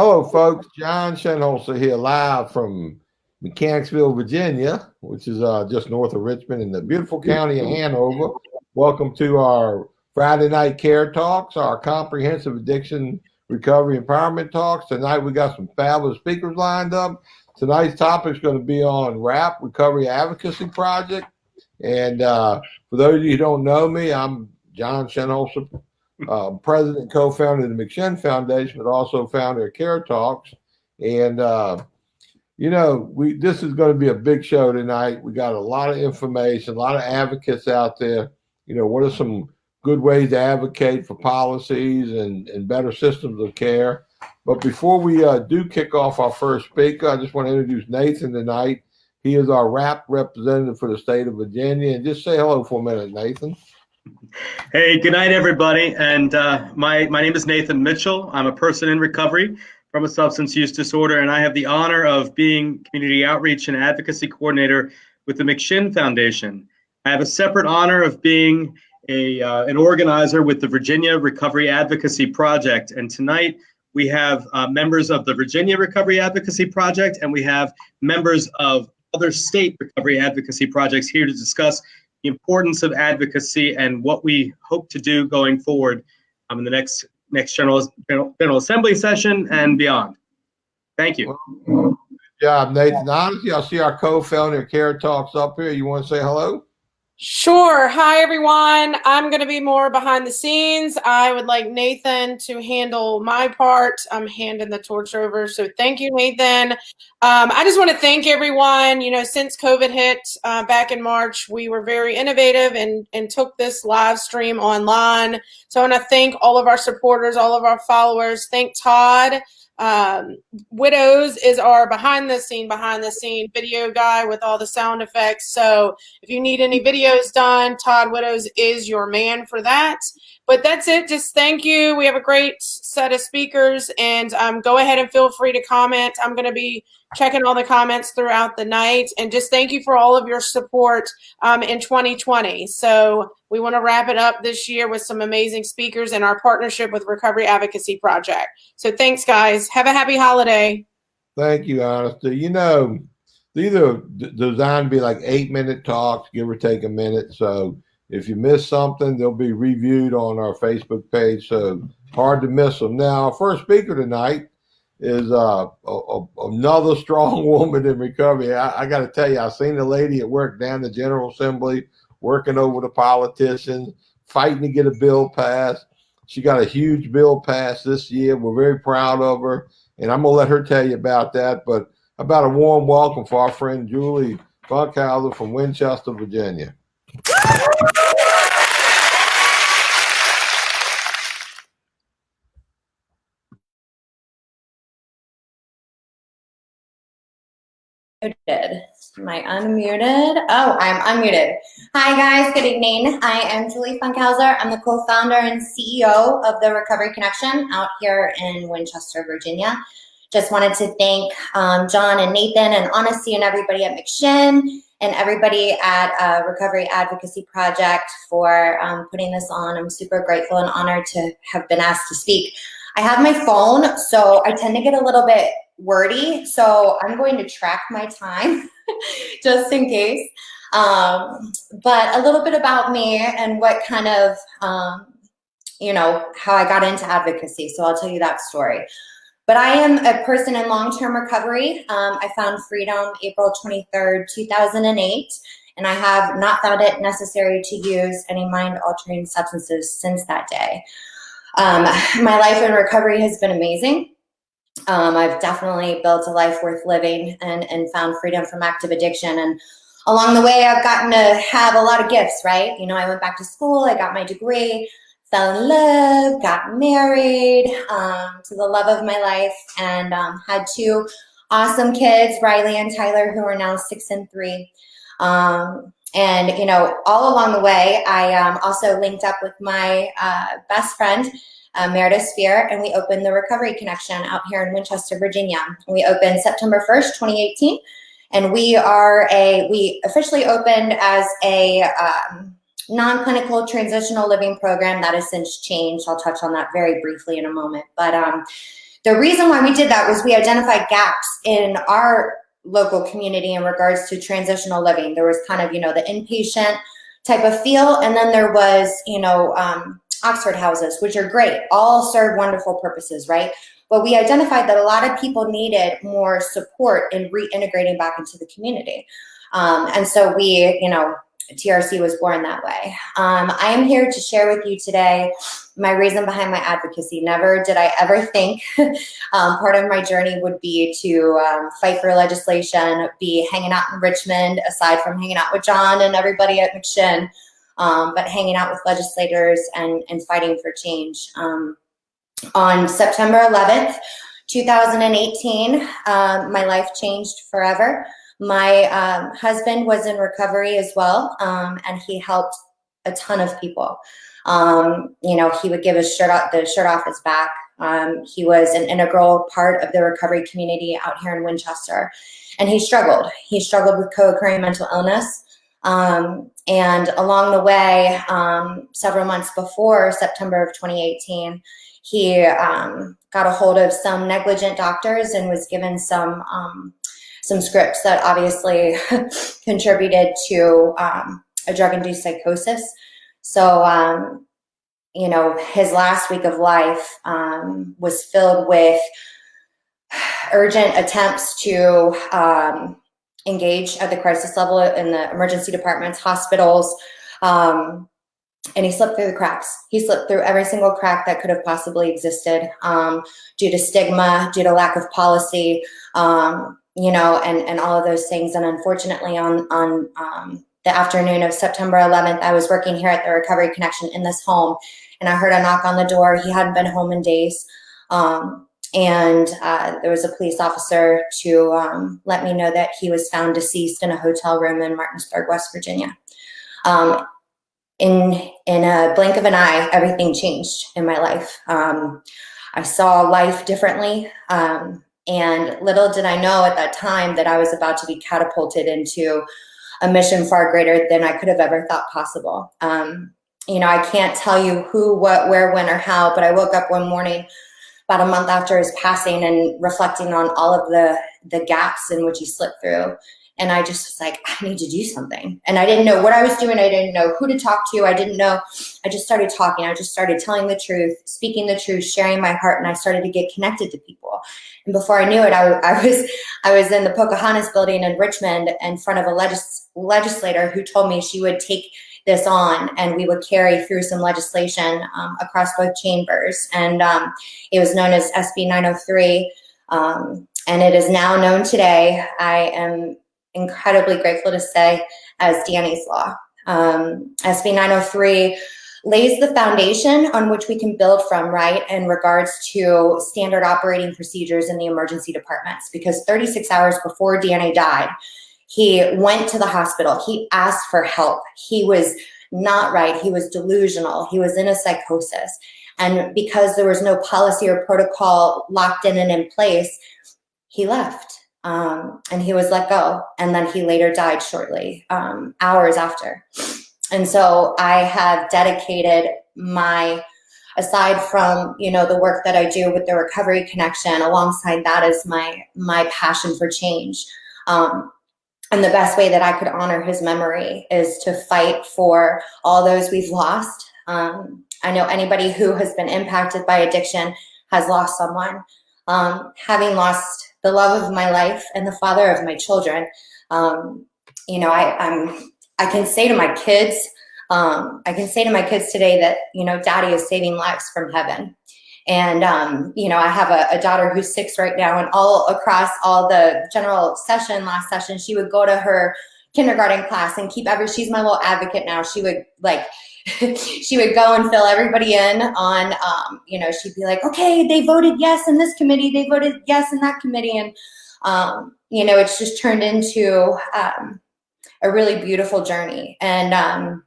Hello, folks. John Shenholzer here, live from Mechanicsville, Virginia, which is just north of Richmond in the beautiful county of Hanover. Welcome to our Friday night care talks, our comprehensive addiction recovery empowerment talks. Tonight we got some fabulous speakers lined up. Tonight's topic is going to be on RAP, Recovery Advocacy Project. And for those of you who don't know me, I'm John Shenholzer, president and co-founder of the McShin Foundation, but also founder of Care Talks. And this is going to be a big show tonight. We got a lot of information, a lot of advocates out there. What are some good ways to advocate for policies and better systems of care? But before we do kick off our first speaker, I just want to introduce Nathan tonight. He is our RAP representative for the state of Virginia. And just say hello for a minute, Nathan. Hey, good night, everybody. And my name is Nathan Mitchell. I'm a person in recovery from a substance use disorder, and I have the honor of being community outreach and advocacy coordinator with the McShin Foundation. I have a separate honor of being an organizer with the Virginia Recovery Advocacy Project. And tonight we have members of the Virginia Recovery Advocacy Project, and we have members of other state recovery advocacy projects here to discuss the importance of advocacy and what we hope to do going forward in the next General Assembly session and beyond. Thank you. Good job, Nathan. Honestly, I see our co-founder Care Talks up here. You want to say hello? Sure. Hi, everyone. I'm going to be more behind the scenes. I would like Nathan to handle my part. I'm handing the torch over. So thank you, Nathan. I just want to thank everyone. Since COVID hit back in March, we were very innovative and took this live stream online. So I want to thank all of our supporters, all of our followers. Thank Todd. Widows is our behind the scene video guy with all the sound effects. So if you need any videos done, Todd Widows is your man for that. But that's it. Just thank you. We have a great set of speakers, and go ahead and feel free to comment. I'm going to be checking all the comments throughout the night, and just thank you for all of your support in 2020. So we want to wrap it up this year with some amazing speakers in our partnership with Recovery Advocacy Project. So thanks, guys. Have a happy holiday. Thank you, Honesty. These are designed to be like 8-minute talks, give or take a minute. So if you miss something, they'll be reviewed on our Facebook page. So hard to miss them. Now, our first speaker tonight is another strong woman in recovery. I got to tell you, I seen the lady at work down the General Assembly, working over the politicians, fighting to get a bill passed. She got a huge bill passed this year. We're very proud of her, and I'm going to let her tell you about that. But about a warm welcome for our friend Julie Funkhauser from Winchester, Virginia. Muted. Am I unmuted? Oh, I'm unmuted. Hi, guys. Good evening. I am Julie Funkhauser. I'm the co-founder and CEO of the Recovery Connection out here in Winchester, Virginia. Just wanted to thank John and Nathan and Honesty and everybody at McShin and everybody at Recovery Advocacy Project for putting this on. I'm super grateful and honored to have been asked to speak. I have my phone, so I tend to get a little bit wordy, so I'm going to track my time just in case. But a little bit about me and what kind of, how I got into advocacy. So I'll tell you that story. But I am a person in long-term recovery. I found freedom April 23rd, 2008, and I have not found it necessary to use any mind-altering substances since that day. My life in recovery has been amazing. I've definitely built a life worth living and found freedom from active addiction. And along the way, I've gotten to have a lot of gifts, right? I went back to school, I got my degree, fell in love, got married to the love of my life, and had 2 awesome kids, Riley and Tyler, who are now 6 and 3. And, all along the way, I also linked up with my best friend, Meredith Spear, and we opened the Recovery Connection out here in Winchester, Virginia. We opened September 1st, 2018, and we officially opened as a non-clinical transitional living program that has since changed. I'll touch on that very briefly in a moment. But The reason why we did that was we identified gaps in our local community in regards to transitional living. There was kind of, the inpatient type of feel, and then there was, Oxford houses, which are great, all serve wonderful purposes, right? But we identified that a lot of people needed more support in reintegrating back into the community. And so we, TRC was born that way. I am here to share with you today my reason behind my advocacy. Never did I ever think part of my journey would be to fight for legislation, be hanging out in Richmond, aside from hanging out with John and everybody at McShin, but hanging out with legislators and fighting for change. On September 11th, 2018, my life changed forever. My husband was in recovery as well, and he helped a ton of people. He would give the shirt off his back. He was an integral part of the recovery community out here in Winchester, and he struggled. He struggled with co-occurring mental illness. And along the way, several months before September of 2018, he got a hold of some negligent doctors and was given some scripts that obviously contributed to a drug-induced psychosis. So, his last week of life was filled with urgent attempts to engage at the crisis level in the emergency departments, hospitals, and he slipped through the cracks. He slipped through every single crack that could have possibly existed due to stigma, due to lack of policy, and all of those things. And unfortunately, on the afternoon of September 11th, I was working here at the Recovery Connection in this home, and I heard a knock on the door. He hadn't been home in days. And there was a police officer to let me know that he was found deceased in a hotel room in Martinsburg, West Virginia. In a blink of an eye, everything changed in my life. I saw life differently. And little did I know at that time that I was about to be catapulted into a mission far greater than I could have ever thought possible. I can't tell you who, what, where, when, or how, but I woke up one morning about a month after his passing and reflecting on all of the gaps in which he slipped through. And I just was like, I need to do something. And I didn't know what I was doing. I didn't know who to talk to. I didn't know. I just started talking. I just started telling the truth, speaking the truth, sharing my heart. And I started to get connected to people. And before I knew it, I was in the Pocahontas building in Richmond in front of a legislator who told me she would take this on and we would carry through some legislation across both chambers. And it was known as SB 903. And it is now known today. I am incredibly grateful to say as Danny's Law. SB 903 lays the foundation on which we can build from, right, in regards to standard operating procedures in the emergency departments. Because 36 hours before Danny died, he went to the hospital. He asked for help. He was not right. He was delusional. He was in a psychosis. And because there was no policy or protocol locked in and in place, he left. And he was let go. And then he later died shortly, hours after. And so I have dedicated aside from, the work that I do with the Recovery Connection, alongside that is my passion for change. And the best way that I could honor his memory is to fight for all those we've lost. I know anybody who has been impacted by addiction has lost someone. Having lost the love of my life and the father of my children, I can say to my kids, today that, Daddy is saving lives from heaven. And, I have a daughter who's 6 right now, and all across all the general session, last session, she would go to her kindergarten class and she's my little advocate now. She would she would go and fill everybody in on, she'd be like, okay, they voted yes in this committee. They voted yes in that committee. And, it's just turned into a really beautiful journey. And,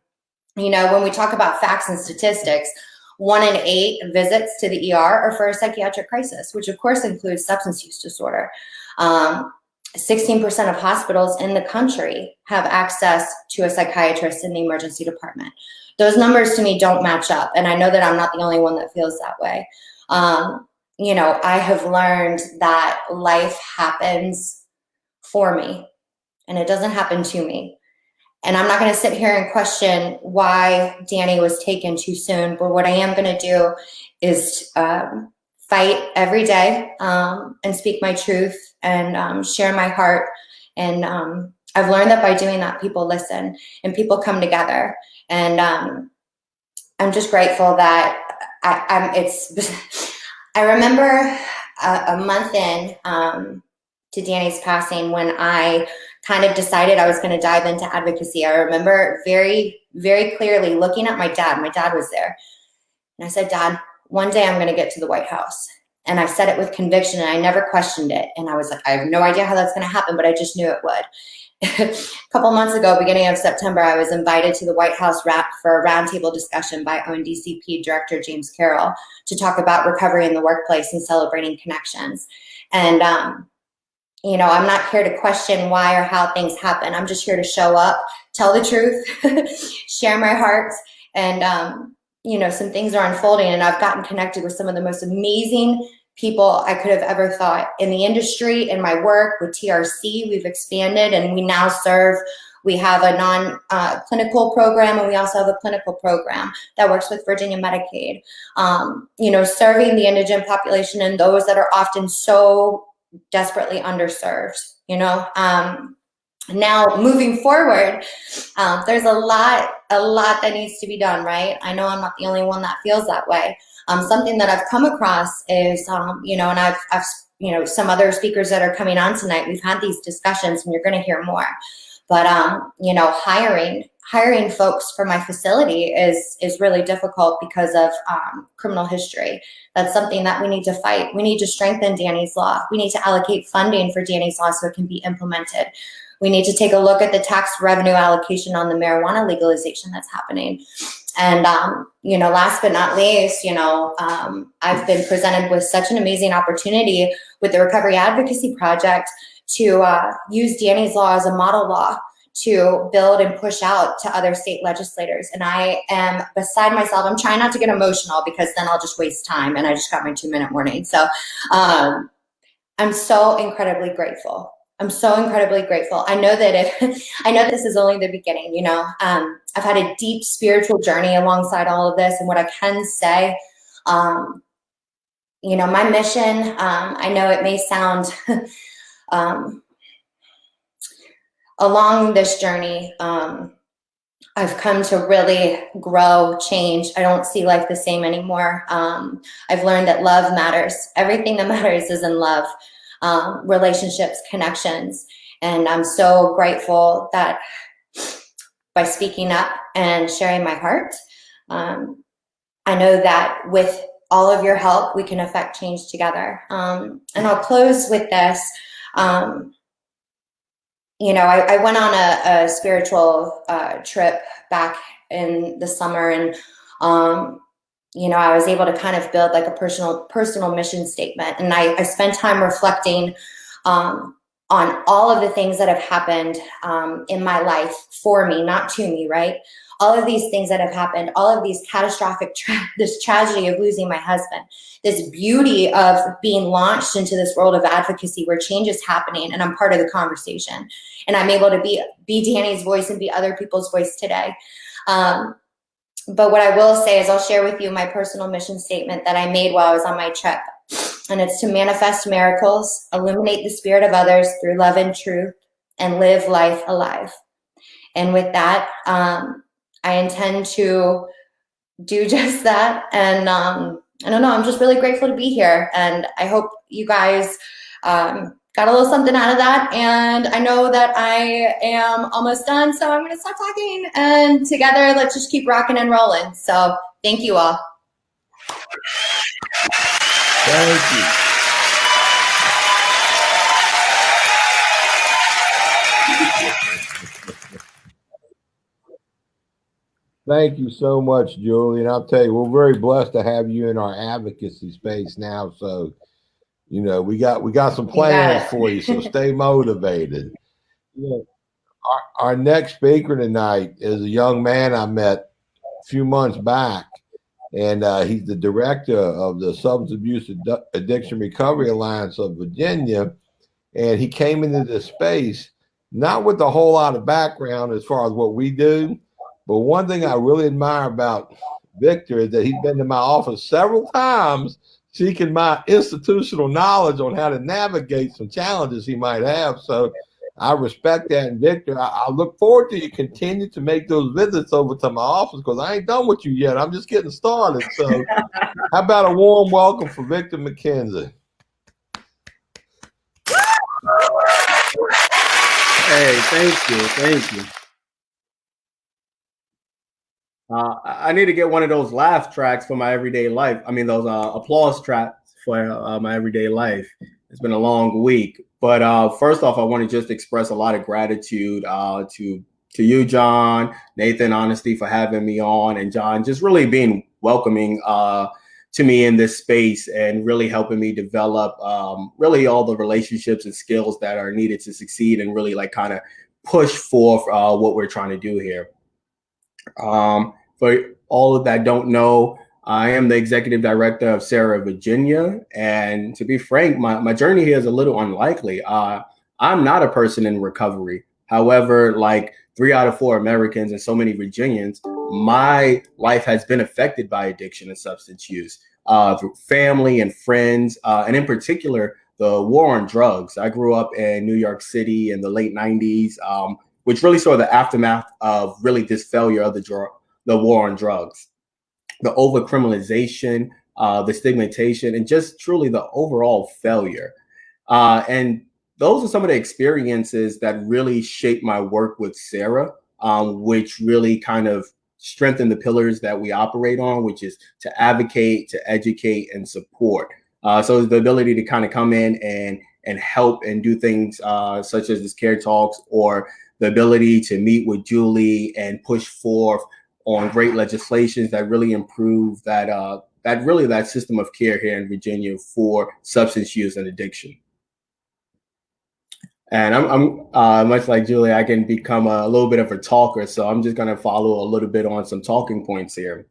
when we talk about facts and statistics, 1 in 8 visits to the ER are for a psychiatric crisis, which of course includes substance use disorder. 16% of hospitals in the country have access to a psychiatrist in the emergency department. Those numbers to me don't match up. And I know that I'm not the only one that feels that way. I have learned that life happens for me and it doesn't happen to me. And I'm not going to sit here and question why Danny was taken too soon. But what I am going to do is fight every day and speak my truth and share my heart. And I've learned that by doing that, people listen and people come together. And I'm just grateful that I remember a month in to Danny's passing when I kind of decided I was going to dive into advocacy. I remember very, very clearly looking at my dad. My dad was there. And I said, Dad, one day I'm going to get to the White House. And I said it with conviction and I never questioned it. And I was like, I have no idea how that's going to happen, but I just knew it would. A couple months ago, beginning of September, I was invited to the White House for a roundtable discussion by ONDCP Director James Carroll to talk about recovery in the workplace and celebrating connections. And, I'm not here to question why or how things happen. I'm just here to show up, tell the truth, share my heart. And, some things are unfolding and I've gotten connected with some of the most amazing people I could have ever thought in the industry, in my work with TRC. We've expanded and we now we have a non-clinical program and we also have a clinical program that works with Virginia Medicaid. Serving the indigent population and those that are often so desperately underserved, Now moving forward, there's a lot that needs to be done, right? I know I'm not the only one that feels that way. Something that I've come across is, and I've some other speakers that are coming on tonight, we've had these discussions and you're going to hear more. But, hiring folks for my facility is really difficult because of criminal history. That's something that we need to fight. We need to strengthen Danny's Law. We need to allocate funding for Danny's Law so it can be implemented. We need to take a look at the tax revenue allocation on the marijuana legalization that's happening. And, last but not least, I've been presented with such an amazing opportunity with the Recovery Advocacy Project to use Danny's Law as a model law to build and push out to other state legislators. And I am beside myself. I'm trying not to get emotional because then I'll just waste time. And I just got my 2-minute warning. So I'm so incredibly grateful. I'm so incredibly grateful. I know that this is only the beginning, I've had a deep spiritual journey alongside all of this. And what I can say, my mission, I know it may sound, along this journey, I've come to really grow, change. I don't see life the same anymore. I've learned that love matters. Everything that matters is in love. Relationships, connections. And I'm so grateful that by speaking up and sharing my heart, I know that with all of your help, we can affect change together. And I'll close with this. I went on a spiritual trip back in the summer and I was able to kind of build like a personal mission statement. And I spent time reflecting on all of the things that have happened in my life for me, not to me, right? All of these things that have happened, all of these catastrophic, this tragedy of losing my husband, this beauty of being launched into this world of advocacy where change is happening and I'm part of the conversation. And I'm able to be Danny's voice and be other people's voice today. But what I will say is I'll share with you my personal mission statement that I made while I was on my trip. And it's to manifest miracles, illuminate the spirit of others through love and truth, and live life alive. And with that, I intend to do just that. And I don't know, I'm just really grateful to be here. And I hope you guys got a little something out of that. And I know that I am almost done, so I'm going to stop talking. And together, let's just keep rocking and rolling. So thank you all. Thank you. Thank you so much, Julie. And I'll tell you, we're very blessed to have you in our advocacy space now. So, we got some plans for you. So stay motivated. Our next speaker tonight is a young man I met a few months back. and he's the director of the Substance Abuse Addiction Recovery Alliance of Virginia. And he came into this space not with a whole lot of background as far as what we do, but one thing I really admire about Victor is that he's been to my office several times seeking my institutional knowledge on how to navigate some challenges he might have. So I respect that. And Victor, I look forward to you continue to make those visits over to my office because I ain't done with you yet. I'm just getting started. So how about a warm welcome for Victor McKenzie? Hey, thank you. Thank you. I need to get one of those laugh tracks for my everyday life. I mean, those applause tracks for my everyday life. It's been a long week. But first off, I want to just express a lot of gratitude to you, John, Nathan, honestly, for having me on, and John, just really being welcoming to me in this space and really helping me develop really all the relationships and skills that are needed to succeed and really like kind of push forth what we're trying to do here. For all of that don't know, I am the executive director of Sarah, Virginia. And to be frank, my journey here is a little unlikely. I'm not a person in recovery. However, like 3 out of 4 Americans and so many Virginians, my life has been affected by addiction and substance use through family and friends, and in particular, the war on drugs. I grew up in New York City in the late 90s, which really saw the aftermath of really this failure of the war on drugs, the overcriminalization, the stigmatization, and just truly the overall failure. And those are some of the experiences that really shaped my work with Sarah, which really kind of strengthen the pillars that we operate on, which is to advocate, to educate, and support. So the ability to kind of come in and help and do things such as this Care Talks, or the ability to meet with Julie and push forth on great legislations that really improve that system of care here in Virginia for substance use and addiction. And I'm much like Julie, I can become a little bit of a talker, so I'm just going to follow a little bit on some talking points here.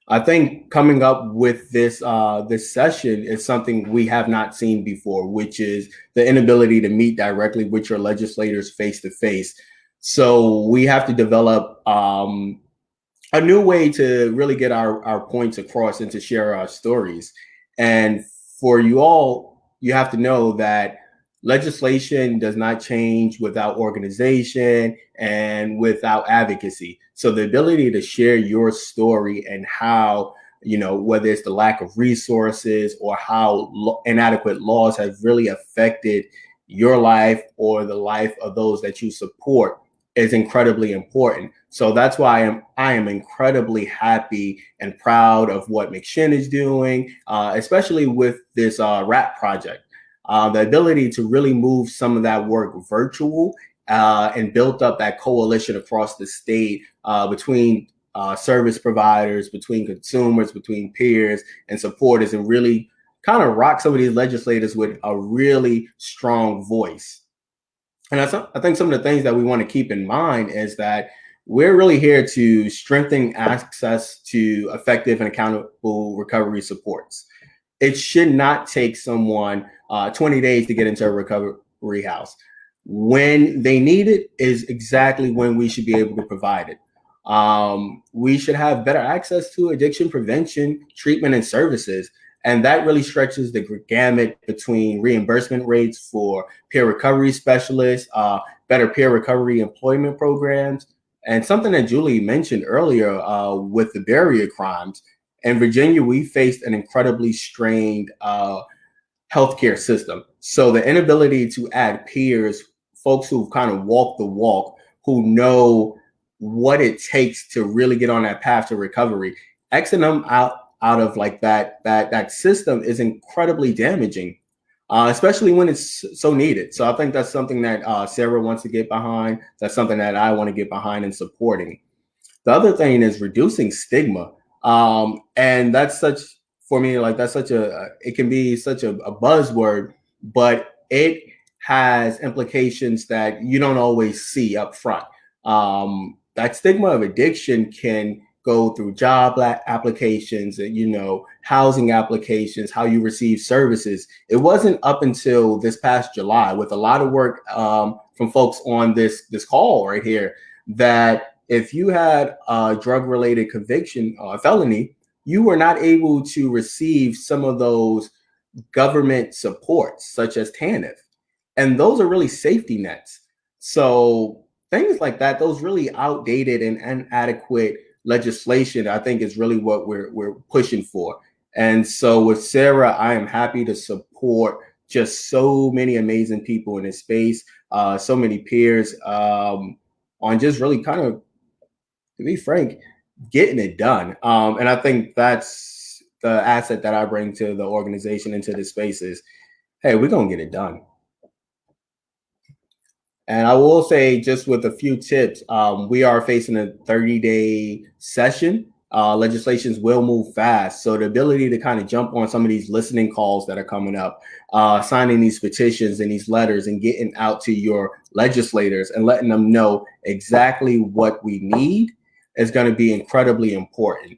I think coming up with this session is something we have not seen before, which is the inability to meet directly with your legislators face to face. So we have to develop a new way to really get our points across and to share our stories. And for you all, you have to know that legislation does not change without organization and without advocacy. So the ability to share your story and how, whether it's the lack of resources or how inadequate laws have really affected your life or the life of those that you support is incredibly important. So that's why I am incredibly happy and proud of what McShin is doing, especially with this RAP project. The ability to really move some of that work virtual and built up that coalition across the state between service providers, between consumers, between peers and supporters, and really kind of rock some of these legislators with a really strong voice. And I think some of the things that we want to keep in mind is that we're really here to strengthen access to effective and accountable recovery supports. It should not take someone 20 days to get into a recovery house. When they need it is exactly when we should be able to provide it. We should have better access to addiction prevention, treatment, and services. And that really stretches the gamut between reimbursement rates for peer recovery specialists, better peer recovery employment programs, and something that Julie mentioned earlier with the barrier crimes. In Virginia, we faced an incredibly strained healthcare system. So the inability to add peers, folks who've kind of walked the walk, who know what it takes to really get on that path to recovery, Xing them out of like that system is incredibly damaging, especially when it's so needed. So I think that's something that Sarah wants to get behind. That's something that I want to get behind and supporting. The other thing is reducing stigma. And that's such, for me, like that's such it can be such a buzzword, but it has implications that you don't always see up front. That stigma of addiction can go through job applications and, housing applications, how you receive services. It wasn't up until this past July, with a lot of work from folks on this call right here, that if you had a drug-related conviction or a felony, you were not able to receive some of those government supports, such as TANF. And those are really safety nets. So things like that, those really outdated and inadequate legislation, I think is really what we're pushing for. And so with Sarah, I am happy to support just so many amazing people in this space, so many peers on just really kind of, to be frank, getting it done. And I think that's the asset that I bring to the organization, into this space is, hey, we're going to get it done. And I will say, just with a few tips, we are facing a 30-day session. Legislations will move fast. So the ability to kind of jump on some of these listening calls that are coming up, signing these petitions and these letters and getting out to your legislators and letting them know exactly what we need is going to be incredibly important.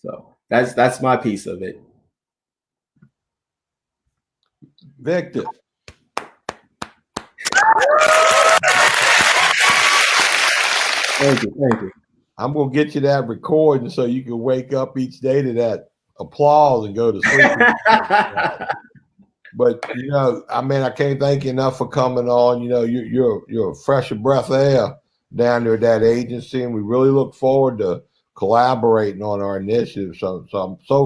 So that's my piece of it. Victor. Thank you. I'm going to get you that recording so you can wake up each day to that applause and go to sleep. But, I can't thank you enough for coming on. You're a fresh of breath of air down there at that agency, and we really look forward to collaborating on our initiative. So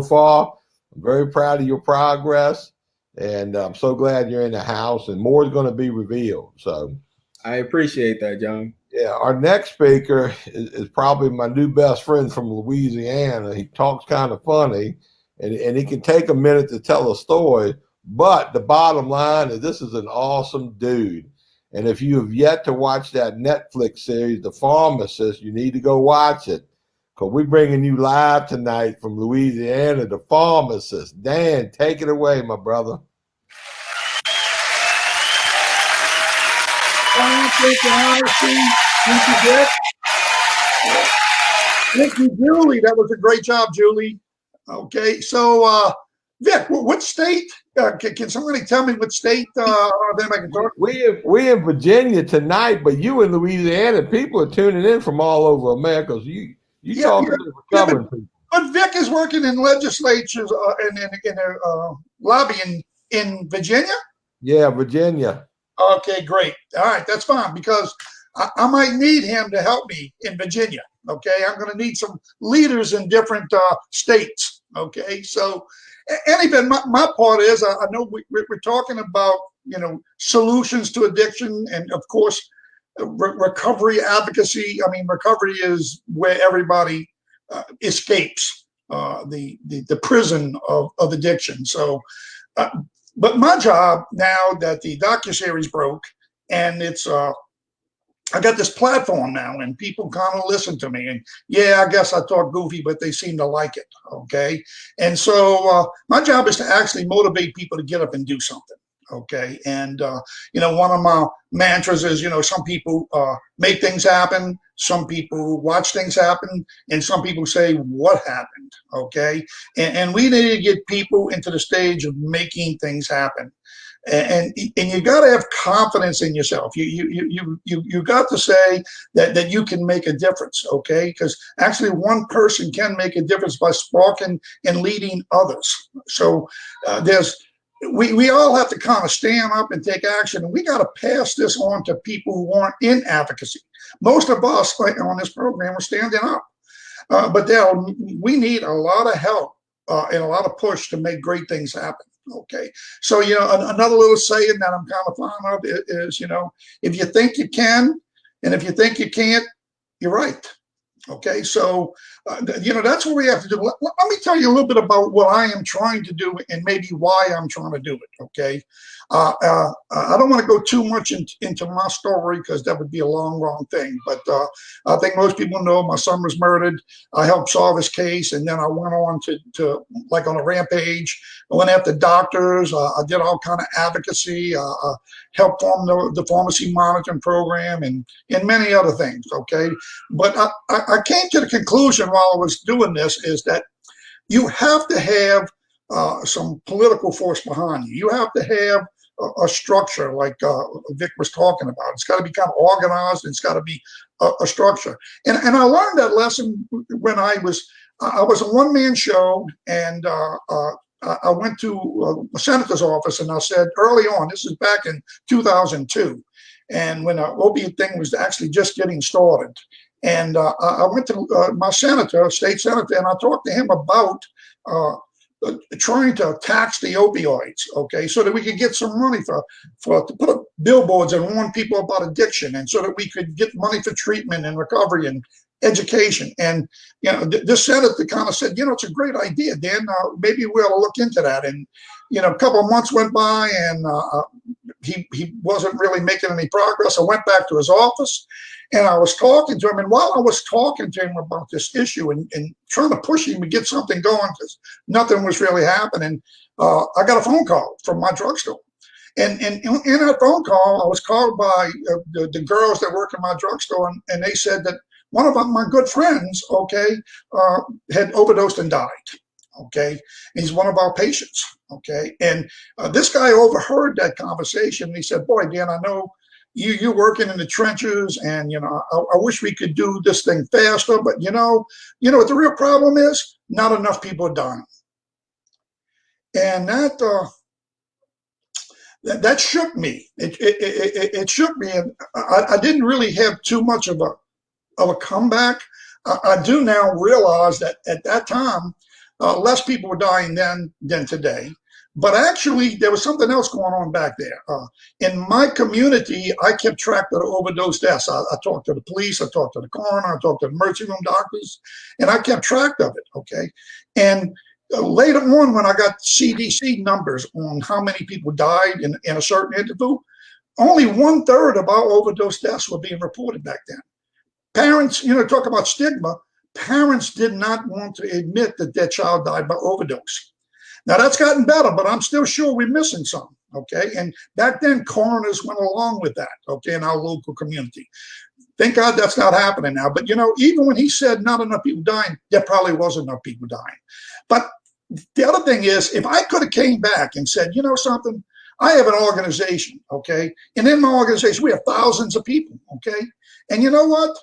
far, I'm very proud of your progress, and I'm so glad you're in the house, and more is going to be revealed. So I appreciate that, John. Yeah, our next speaker is probably my new best friend from Louisiana. He talks kind of funny, and he can take a minute to tell a story. But the bottom line is, this is an awesome dude. And if you have yet to watch that Netflix series, The Pharmacist, you need to go watch it, because we're bringing you live tonight from Louisiana, The Pharmacist. Dan, take it away, my brother. Thank you, Vic. Thank you, Julie. That was a great job, Julie. Okay, so Vic, what state? Can somebody tell me what state? Then I can talk. We in Virginia tonight, but you in Louisiana. People are tuning in from all over America. So you talking to recovering people. But Vic is working in legislatures and in lobbying in Virginia. Yeah, Virginia. Okay, great. All right, that's fine, because I might need him to help me in Virginia. Okay, I'm going to need some leaders in different states. Okay, so anyway, my part is, I know we're talking about solutions to addiction, and of course recovery advocacy. I mean, recovery is where everybody escapes the prison of addiction. So. But my job, now that the docuseries broke, and it's I got this platform now, and people kind of listen to me, and yeah, I guess I talk goofy, but they seem to like it. Okay, and so my job is to actually motivate people to get up and do something. Okay, and one of my mantras is, some people make things happen, some people watch things happen, and some people say, what happened? Okay, and we need to get people into the stage of making things happen, and you got to have confidence in yourself. You got to say that you can make a difference. Okay, because actually one person can make a difference by sparking and leading others. So we all have to kind of stand up and take action, and we got to pass this on to people who aren't in advocacy. Most of us on this program are standing up, but we need a lot of help and a lot of push to make great things happen. Okay, so another little saying that I'm kind of fond of is, if you think you can, and if you think you can't, you're right. Okay, so that's what we have to do. Let me tell you a little bit about what I am trying to do and maybe why I'm trying to do it. Okay. I don't want to go too much into my story because that would be a long thing. But I think most people know my son was murdered. I helped solve his case, and then I went on to like on a rampage. I went after doctors. I did all kind of advocacy. Helped form the pharmacy monitoring program and many other things. Okay, but I came to the conclusion while I was doing this is that you have to have some political force behind you. You have to have a structure like Vic was talking about. It's got to be kind of organized. It's got to be a structure. And I learned that lesson when I was a one-man show, and I went to a senator's office, and I said early on, this is back in 2002, and when the opiate thing was actually just getting started. And I went to my senator, state senator, and I talked to him about trying to tax the opioids, okay, so that we could get some money to put up billboards and warn people about addiction, and so that we could get money for treatment and recovery and education. And this senator kind of said, it's a great idea, Dan. Maybe we ought to look into that. And a couple of months went by, and he wasn't really making any progress. I went back to his office, and I was talking to him. And while I was talking to him about this issue and trying to push him to get something going, because nothing was really happening, I got a phone call from my drugstore. And in that phone call, I was called by the girls that work in my drugstore, and they said that one of my good friends, okay, had overdosed and died. Okay, he's one of our patients. Okay, and this guy overheard that conversation. And he said, "Boy, Dan, I know you're working in the trenches, and I wish we could do this thing faster, but you know what the real problem is? Not enough people are dying." And that shook me. It shook me, and I didn't really have too much of a comeback. I do now realize that at that time, less people were dying then than today. But actually, there was something else going on back there. In my community, I kept track of the overdose deaths. I talked to the police, I talked to the coroner, I talked to the emergency room doctors, and I kept track of it, okay? And later on, when I got CDC numbers on how many people died in a certain interval, only 1/3 of our overdose deaths were being reported back then. Parents, talk about stigma, parents did not want to admit that their child died by overdose. Now that's gotten better, but I'm still sure we're missing some, okay? And back then, coroners went along with that, okay, in our local community. Thank God that's not happening now. But, even when he said not enough people dying, there probably wasn't enough people dying. But the other thing is, if I could have came back and said, something, I have an organization, okay? And in my organization, we have thousands of people, okay? And you know what?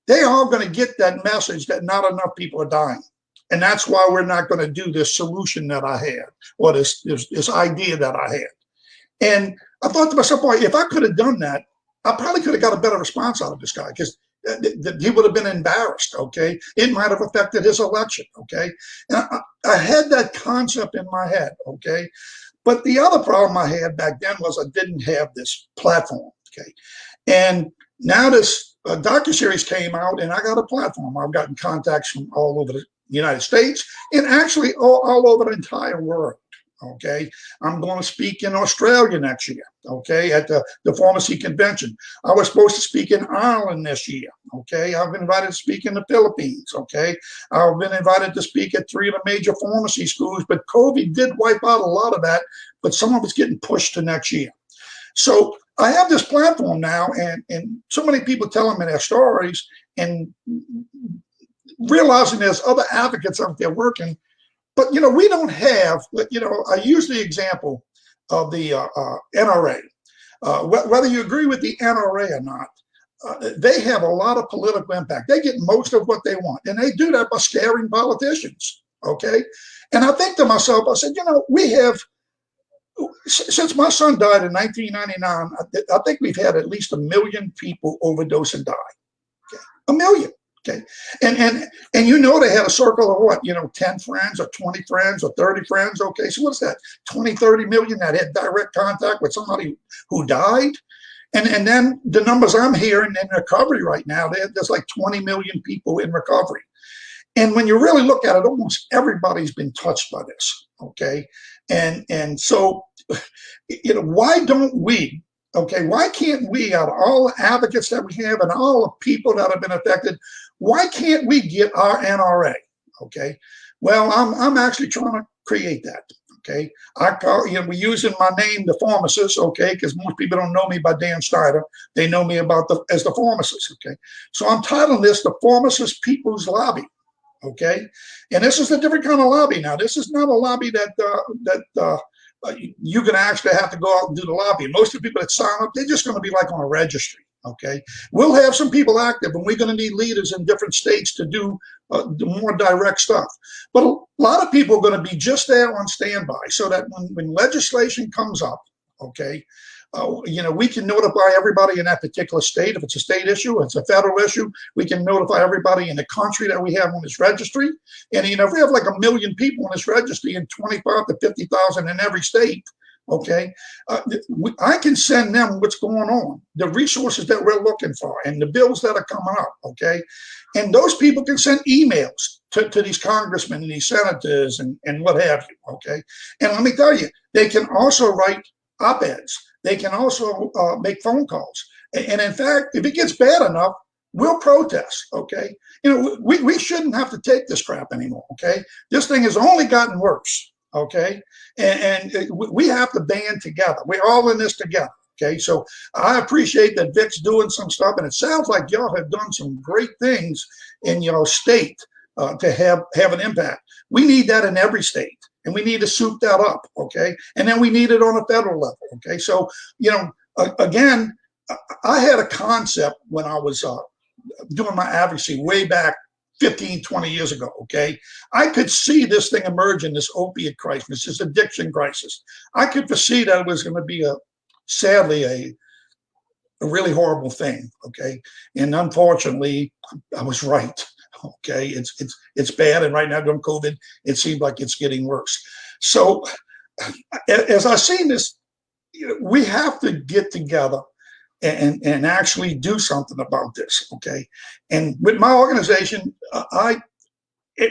They are going to get that message that not enough people are dying. And that's why we're not going to do this solution that I had, or this idea that I had. And I thought to myself, boy, if I could have done that, I probably could have got a better response out of this guy, because he would have been embarrassed, okay? It might have affected his election, okay? And I had that concept in my head, okay? But the other problem I had back then was I didn't have this platform, okay? And now this docuseries came out, and I got a platform. I've gotten contacts from all over the United States, and actually all over the entire world. Okay, I'm going to speak in Australia next year. Okay, at the pharmacy convention. I was supposed to speak in Ireland this year. Okay, I've been invited to speak in the Philippines. Okay, I've been invited to speak at 3 of the major pharmacy schools, but COVID did wipe out a lot of that. But some of it's getting pushed to next year. So I have this platform now, and so many people telling me their stories and realizing there's other advocates out there working. But, we don't have, I use the example of the NRA. Whether you agree with the NRA or not, they have a lot of political impact. They get most of what they want, and they do that by scaring politicians, okay? And I think to myself, I said, we have, since my son died in 1999, I think we've had at least 1 million people overdose and die, okay? 1 million. Okay, and they had a circle of what, 10 friends or 20 friends or 30 friends. Okay, so what's that? 20, 30 million that had direct contact with somebody who died. And then the numbers I'm hearing in recovery right now, there's like 20 million people in recovery. And when you really look at it, almost everybody's been touched by this, okay? And so, why don't we, okay, why can't we, out of all the advocates that we have and all the people that have been affected, why can't we get our NRA, okay? Well, I'm actually trying to create that, okay? I call, we're using my name, the pharmacist, okay, because most people don't know me by Dan Steiner. They know me as the pharmacist, okay? So I'm titling this the Pharmacist People's Lobby. Okay, and this is a different kind of lobby now. This is not a lobby that you're going to actually have to go out and do the lobby. Most of the people that sign up, they're just going to be like on a registry. Okay, we'll have some people active, and we're going to need leaders in different states to do the more direct stuff. But a lot of people are going to be just there on standby, so that when legislation comes up, okay, we can notify everybody in that particular state. If it's a state issue, if it's a federal issue, we can notify everybody in the country that we have on this registry. And, if we have like 1 million people on this registry and 25 to 50,000 in every state, okay, I can send them what's going on, the resources that we're looking for, and the bills that are coming up, okay? And those people can send emails to these congressmen and these senators and what have you, okay? And let me tell you, they can also write op-eds. They can also make phone calls. And in fact, if it gets bad enough, we'll protest, okay? We shouldn't have to take this crap anymore, okay? This thing has only gotten worse, okay? And we have to band together. We're all in this together, okay? So I appreciate that Vic's doing some stuff, and it sounds like y'all have done some great things in your state to have an impact. We need that in every state. And we need to soup that up, okay? And then we need it on a federal level, okay? So, again, I had a concept when I was doing my advocacy way back 15, 20 years ago, okay? I could see this thing emerging, this opiate crisis, this addiction crisis. I could foresee that it was going to be sadly, a really horrible thing, okay? And unfortunately, I was right. Okay, it's bad, and right now during COVID, it seems like it's getting worse. So, as I see this, we have to get together and actually do something about this. Okay, and with my organization,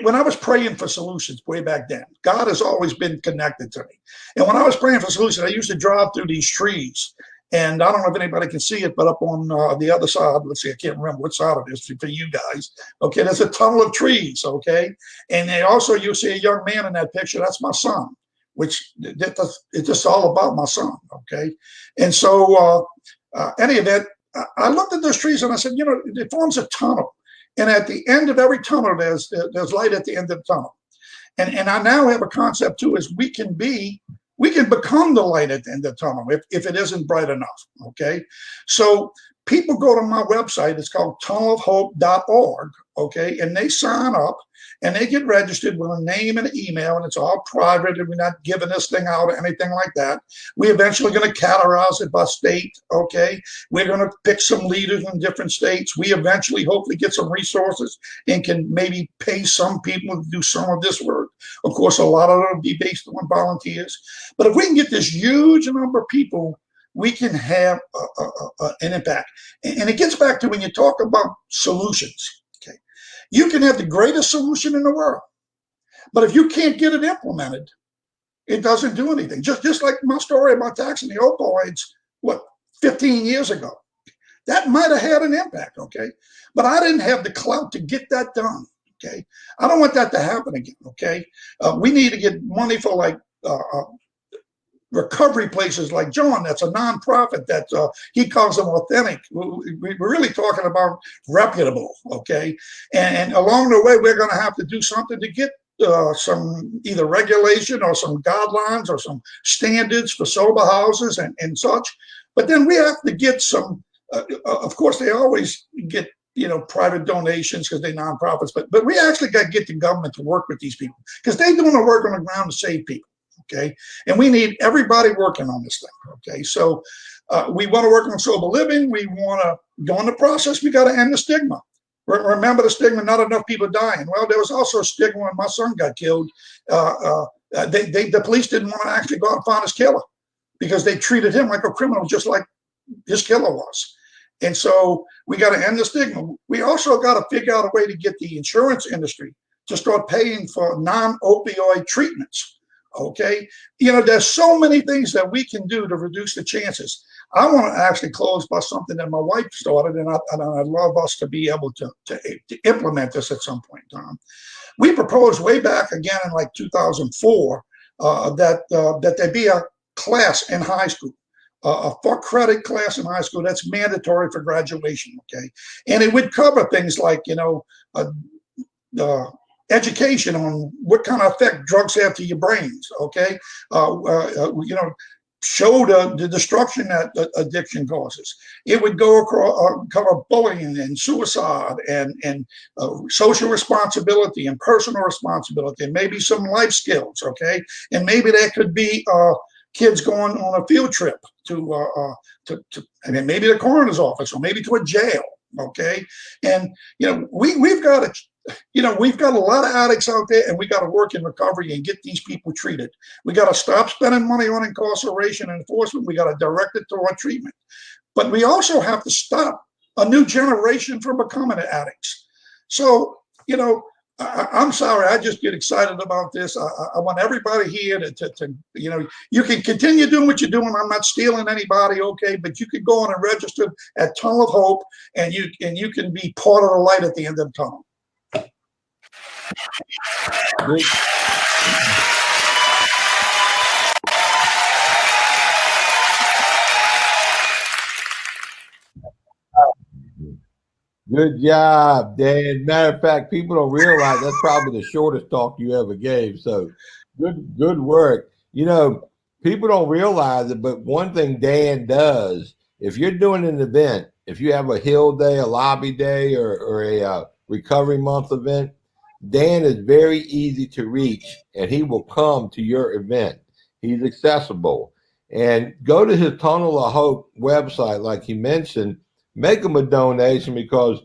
when I was praying for solutions way back then, God has always been connected to me. And when I was praying for solutions, I used to drive through these trees. And I don't know if anybody can see it, but up on the other side, let's see, I can't remember what side it is for you guys. Okay, there's a tunnel of trees, okay? And then also you see a young man in that picture, that's my son, which it's just all about my son, okay? And so any of that, I looked at those trees and I said, it forms a tunnel. And at the end of every tunnel, there's light at the end of the tunnel. And I now have a concept too, is we can become the light at the end of the tunnel if it isn't bright enough, okay? So people go to my website, it's called tunnelofhope.org, okay? And they sign up and they get registered with a name and an email, and it's all private, and we're not giving this thing out or anything like that. We're eventually going to categorize it by state, okay? We're going to pick some leaders in different states. We eventually hopefully get some resources and can maybe pay some people to do some of this work. Of course, a lot of it will be based on volunteers. But if we can get this huge number of people, we can have an impact. And it gets back to when you talk about solutions. You can have the greatest solution in the world, but if you can't get it implemented, it doesn't do anything. Just like my story about taxing the opioids, 15 years ago. That might have had an impact, okay? But I didn't have the clout to get that done, okay? I don't want that to happen again, okay? We need to get money for recovery places like John, that's a nonprofit that he calls them authentic. We're really talking about reputable, okay? And along the way, we're going to have to do something to get some either regulation or some guidelines or some standards for sober houses and such. But then we have to get some, of course, they always get private donations because they're nonprofits, but we actually got to get the government to work with these people because they're doing the work on the ground to save people. Okay, and we need everybody working on this thing. Okay, so we want to work on sober living. We want to go in the process. We got to end the stigma. Remember the stigma. Not enough people dying. Well, there was also a stigma when my son got killed. The police didn't want to actually go out and find his killer because they treated him like a criminal, just like his killer was. And so we got to end the stigma. We also got to figure out a way to get the insurance industry to start paying for non-opioid treatments. Okay, there's so many things that we can do to reduce the chances. I want to actually close by something that my wife started, and I'd love us to be able to implement this at some point in time. We proposed way back again in like 2004 that there be a class in high school, a for-credit class in high school that's mandatory for graduation. Okay, and it would cover things like education on what kind of effect drugs have to your brains. Okay, show the destruction that addiction causes. It would go across, cover bullying and suicide and social responsibility and personal responsibility, and maybe some life skills. Okay, and maybe there could be kids going on a field trip to and then maybe the coroner's office or maybe to a jail. Okay, and we've got to. We've got a lot of addicts out there, and we got to work in recovery and get these people treated. We got to stop spending money on incarceration and enforcement. We got to direct it toward treatment. But we also have to stop a new generation from becoming addicts. So, I'm sorry, I just get excited about this. I want everybody here to you can continue doing what you're doing. I'm not stealing anybody, okay? But you could go on and register at Tunnel of Hope, and you can be part of the light at the end of the tunnel. Good job, Dan. Matter of fact, people don't realize that's probably the shortest talk you ever gave. So good work. People don't realize it, but one thing Dan does, if you're doing an event, if you have a Hill Day, a Lobby Day, or a Recovery Month event, Dan is very easy to reach, and he will come to your event. He's accessible. And go to his Tunnel of Hope website, like he mentioned, make him a donation, because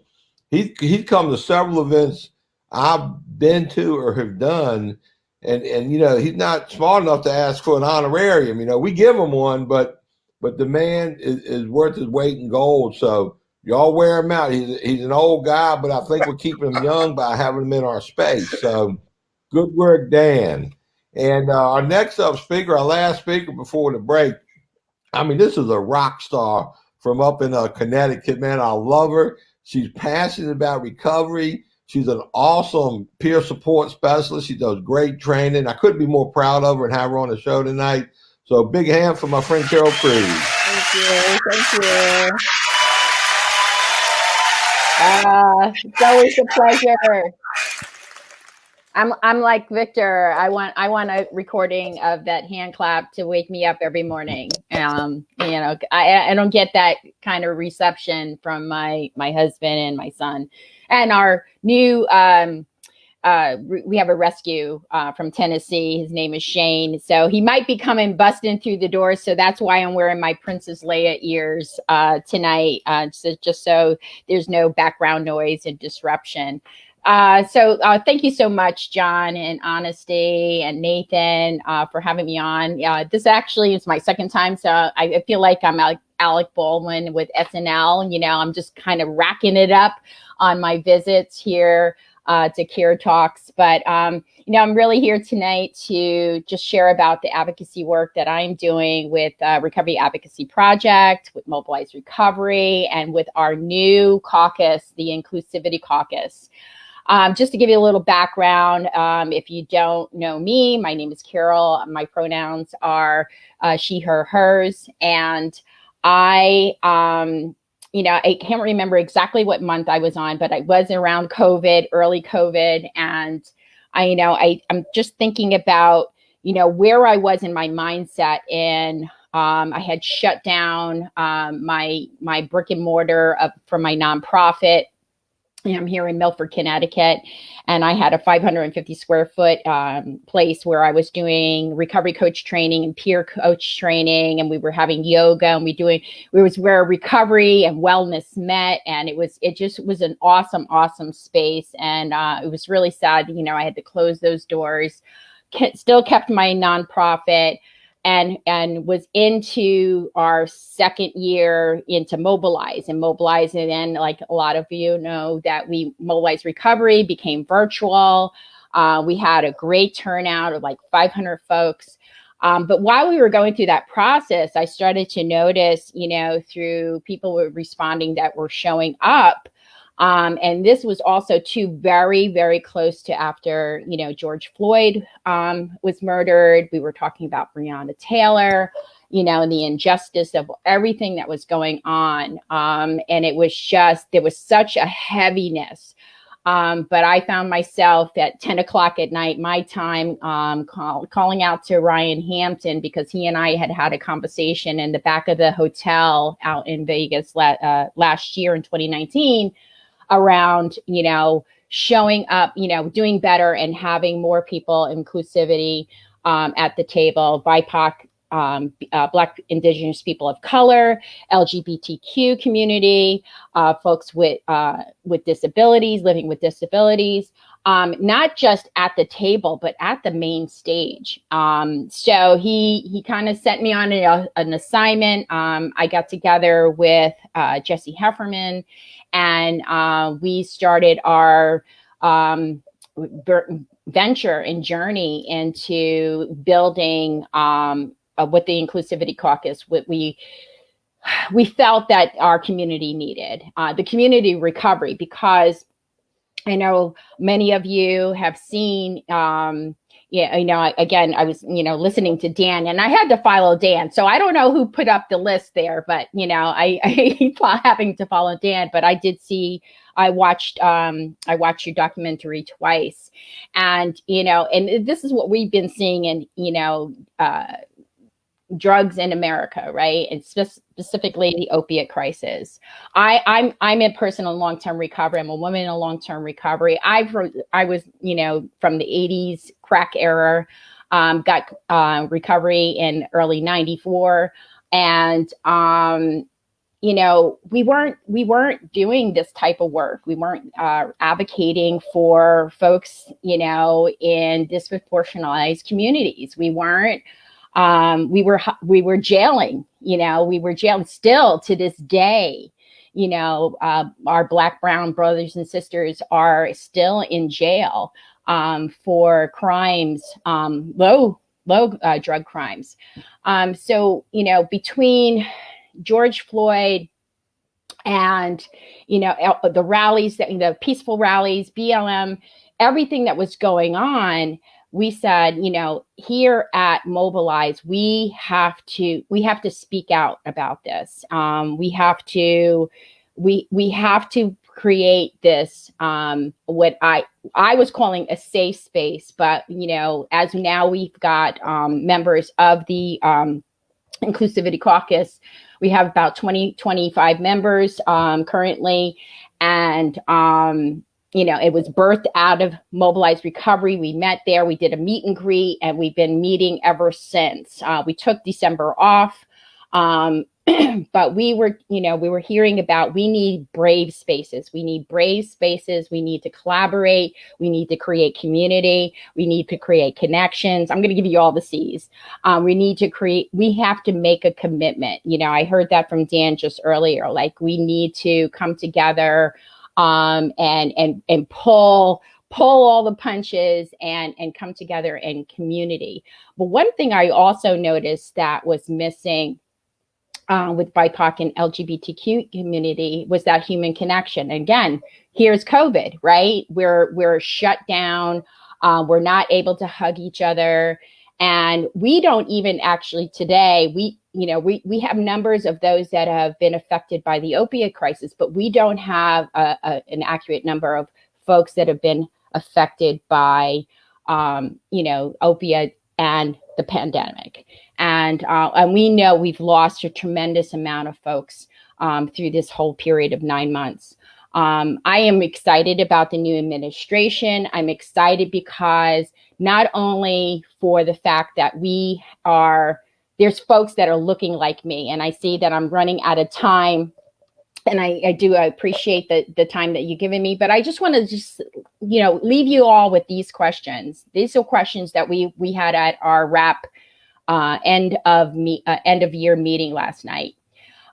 he's come to several events I've been to or have done, and he's not smart enough to ask for an honorarium. We give him one, but the man is worth his weight in gold. So y'all wear him out. He's an old guy, but I think we're keeping him young by having him in our space. So good work, Dan. And our next up speaker, our last speaker before the break, this is a rock star from up in Connecticut, man. I love her. She's passionate about recovery. She's an awesome peer support specialist. She does great training. I couldn't be more proud of her and have her on the show tonight. So big hand for my friend Carol Cruz. Thank you. It's always a pleasure. I'm like Victor. I want a recording of that hand clap to wake me up every morning. I don't get that kind of reception from my husband and my son, and our new we have a rescue from Tennessee. His name is Shane. So he might be coming busting through the door. So that's why I'm wearing my Princess Leia ears tonight, just so there's no background noise and disruption. So thank you so much, John and Honesty and Nathan, for having me on. This actually is my second time, so I feel like I'm Alec Baldwin with SNL. I'm just kind of racking it up on my visits here to Care Talks. But, I'm really here tonight to just share about the advocacy work that I'm doing with Recovery Advocacy Project, with Mobilize Recovery, and with our new caucus, the Inclusivity Caucus. Just to give you a little background, if you don't know me, my name is Carol. My pronouns are she, her, hers. And I can't remember exactly what month I was on, but I was around COVID, early COVID. And I'm just thinking about, where I was in my mindset. And I had shut down my brick and mortar for my nonprofit. I'm here in Milford, Connecticut, and I had a 550 square foot place where I was doing recovery coach training and peer coach training, and we were having yoga, and it was where recovery and wellness met, and it just was an awesome space, and it was really sad, I had to close those doors. Still kept my nonprofit. and was into our second year into Mobilize. And Mobilize, and then, like a lot of you know, that we Mobilize Recovery became virtual. We had a great turnout of like 500 folks. But while we were going through that process, I started to notice, you know, through people were responding that were showing up. And this was also too very, very close to after, you know, George Floyd was murdered. We were talking about Breonna Taylor, you know, and the injustice of everything that was going on. And it was just, there was such a heaviness. But I found myself at 10 o'clock at night, my time, calling out to Ryan Hampton, because he and I had a conversation in the back of the hotel out in Vegas last year in 2019 around, you know, showing up, you know, doing better and having more people, inclusivity at the table, BIPOC, Black, Indigenous people of color, LGBTQ community, folks with disabilities, living with disabilities, not just at the table, but at the main stage. So he kind of sent me on an assignment. I got together with Jesse Hefferman, and we started our venture and journey into building with the Inclusivity Caucus, what we felt that our community needed, the community recovery, because I know many of you have seen, yeah, you know, again, I was, you know, listening to Dan, and I had to follow Dan. So I don't know who put up the list there, but, you know, I having to follow Dan, but I did see, I watched your documentary twice, and, you know, and this is what we've been seeing in, you know, drugs in America, right? And specifically the opiate crisis. I'm in personal long-term recovery. I'm a woman in a long-term recovery. I was, you know, from the 80s crack era, got recovery in early 94. And, you know, we weren't doing this type of work. We weren't advocating for folks, you know, in disproportionalized communities. We weren't. We were jailing, you know, we were jailing still to this day. You know, our Black, brown brothers and sisters are still in jail for crimes, low drug crimes. So, you know, between George Floyd and, you know, the rallies, the peaceful rallies, BLM, everything that was going on, we said, you know, here at Mobilize, we have to speak out about this. We have to create this, what I was calling a safe space, but, you know, as now we've got members of the Inclusivity Caucus, we have about 25 members currently, and you know, it was birthed out of Mobilize Recovery. We met there, we did a meet and greet, and we've been meeting ever since. We took December off, but we were hearing about, we need brave spaces. We need brave spaces. We need to collaborate. We need to create community. We need to create connections. I'm going to give you all the C's. We have to make a commitment. You know, I heard that from Dan just earlier, like we need to come together and pull all the punches and come together in community. But one thing I also noticed that was missing with BIPOC and LGBTQ community was that human connection. Again, here's COVID, right? We're shut down. We're not able to hug each other. And we don't even actually today, we have numbers of those that have been affected by the opiate crisis, but we don't have an accurate number of folks that have been affected by, opiate and the pandemic. And we know we've lost a tremendous amount of folks through this whole period of 9 months. I am excited about the new administration. I'm excited because not only for the fact that there's folks that are looking like me, and I see that I'm running out of time, and I appreciate the time that you've given me, but I just want to leave you all with these questions. These are questions that we had at our wrap end of year meeting last night.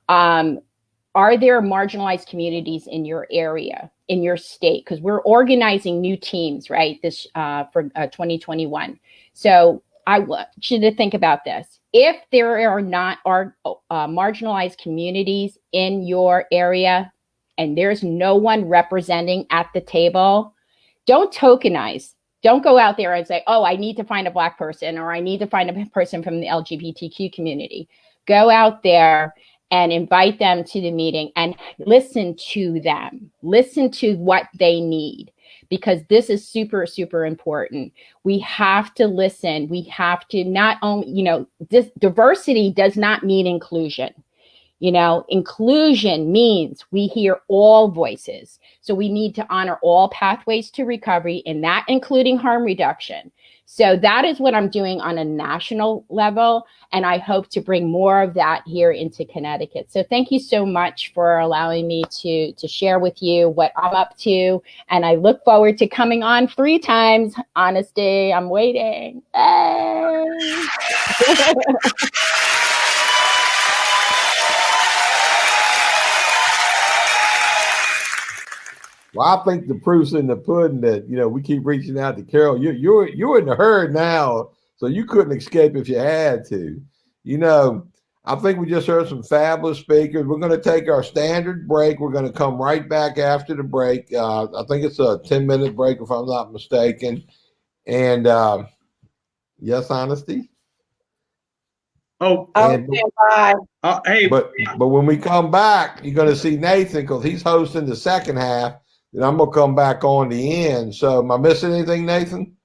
Are there marginalized communities in your area, in your state? Because we're organizing new teams, right? This for 2021. So I want you to think about this. If there are not marginalized communities in your area, and there's no one representing at the table, don't tokenize. Don't go out there and say, oh, I need to find a Black person, or I need to find a person from the LGBTQ community. Go out there and invite them to the meeting and listen to them. Listen to what they need, because this is super, super important. We have to listen. We have to not only, diversity does not mean inclusion. Inclusion means we hear all voices. So we need to honor all pathways to recovery, and that including harm reduction. So that is what I'm doing on a national level, and I hope to bring more of that here into Connecticut. So thank you so much for allowing me to share with you what I'm up to, and I look forward to coming on 3 times. Honesty, I'm waiting. Hey. Well, I think the proof's in the pudding that, we keep reaching out to Carol. You're in the herd now, so you couldn't escape if you had to. I think we just heard some fabulous speakers. We're going to take our standard break. We're going to come right back after the break. I think it's a 10-minute break, if I'm not mistaken. And yes, Honesty? Oh, bye. Hey. But when we come back, you're going to see Nathan, because he's hosting the second half. And I'm going to come back on the end. So am I missing anything, Nathan?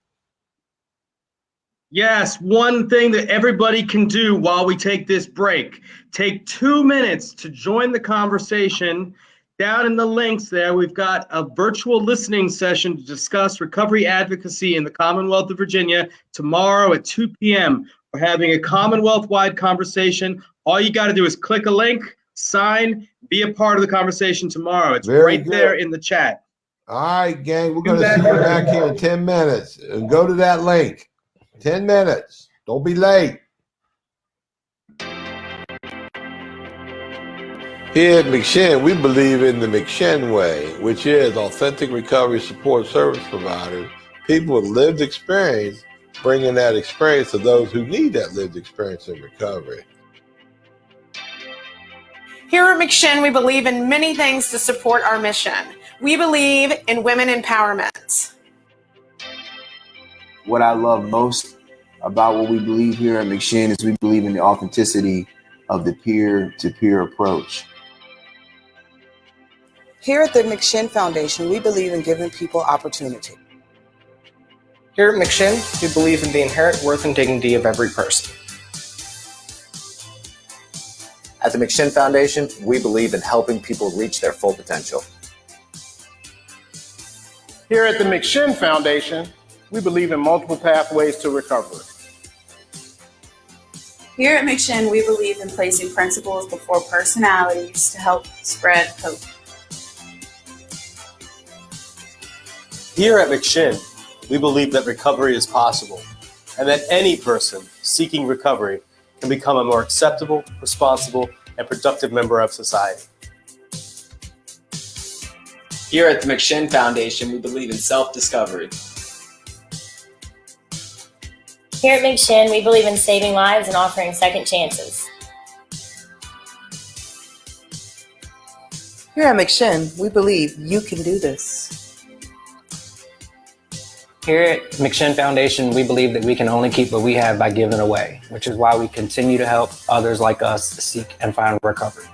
Yes, one thing that everybody can do while we take this break, take 2 minutes to join the conversation. Down in the links there, we've got a virtual listening session to discuss recovery advocacy in the Commonwealth of Virginia tomorrow at 2 p.m. We're having a Commonwealth-wide conversation. All you got to do is click a link, sign, be a part of the conversation tomorrow. It's Very right good. There in the chat. All right, gang, we're going to see you back here in 10 minutes. And go to that link. 10 minutes. Don't be late. Here at McShin, we believe in the McShin way, which is authentic recovery support service providers, people with lived experience, bringing that experience to those who need that lived experience in recovery. Here at McShin, we believe in many things to support our mission. We believe in women empowerment. What I love most about what we believe here at McShin is we believe in the authenticity of the peer-to-peer approach. Here at the McShin Foundation, we believe in giving people opportunity. Here at McShin, we believe in the inherent worth and dignity of every person. At the McShin Foundation, we believe in helping people reach their full potential. Here at the McShin Foundation, we believe in multiple pathways to recovery. Here at McShin, we believe in placing principles before personalities to help spread hope. Here at McShin, we believe that recovery is possible and that any person seeking recovery can become a more acceptable, responsible, and productive member of society. Here at the McShin Foundation, we believe in self-discovery. Here at McShin, we believe in saving lives and offering second chances. Here at McShin, we believe you can do this. Here at McShin Foundation, we believe that we can only keep what we have by giving away, which is why we continue to help others like us seek and find recovery.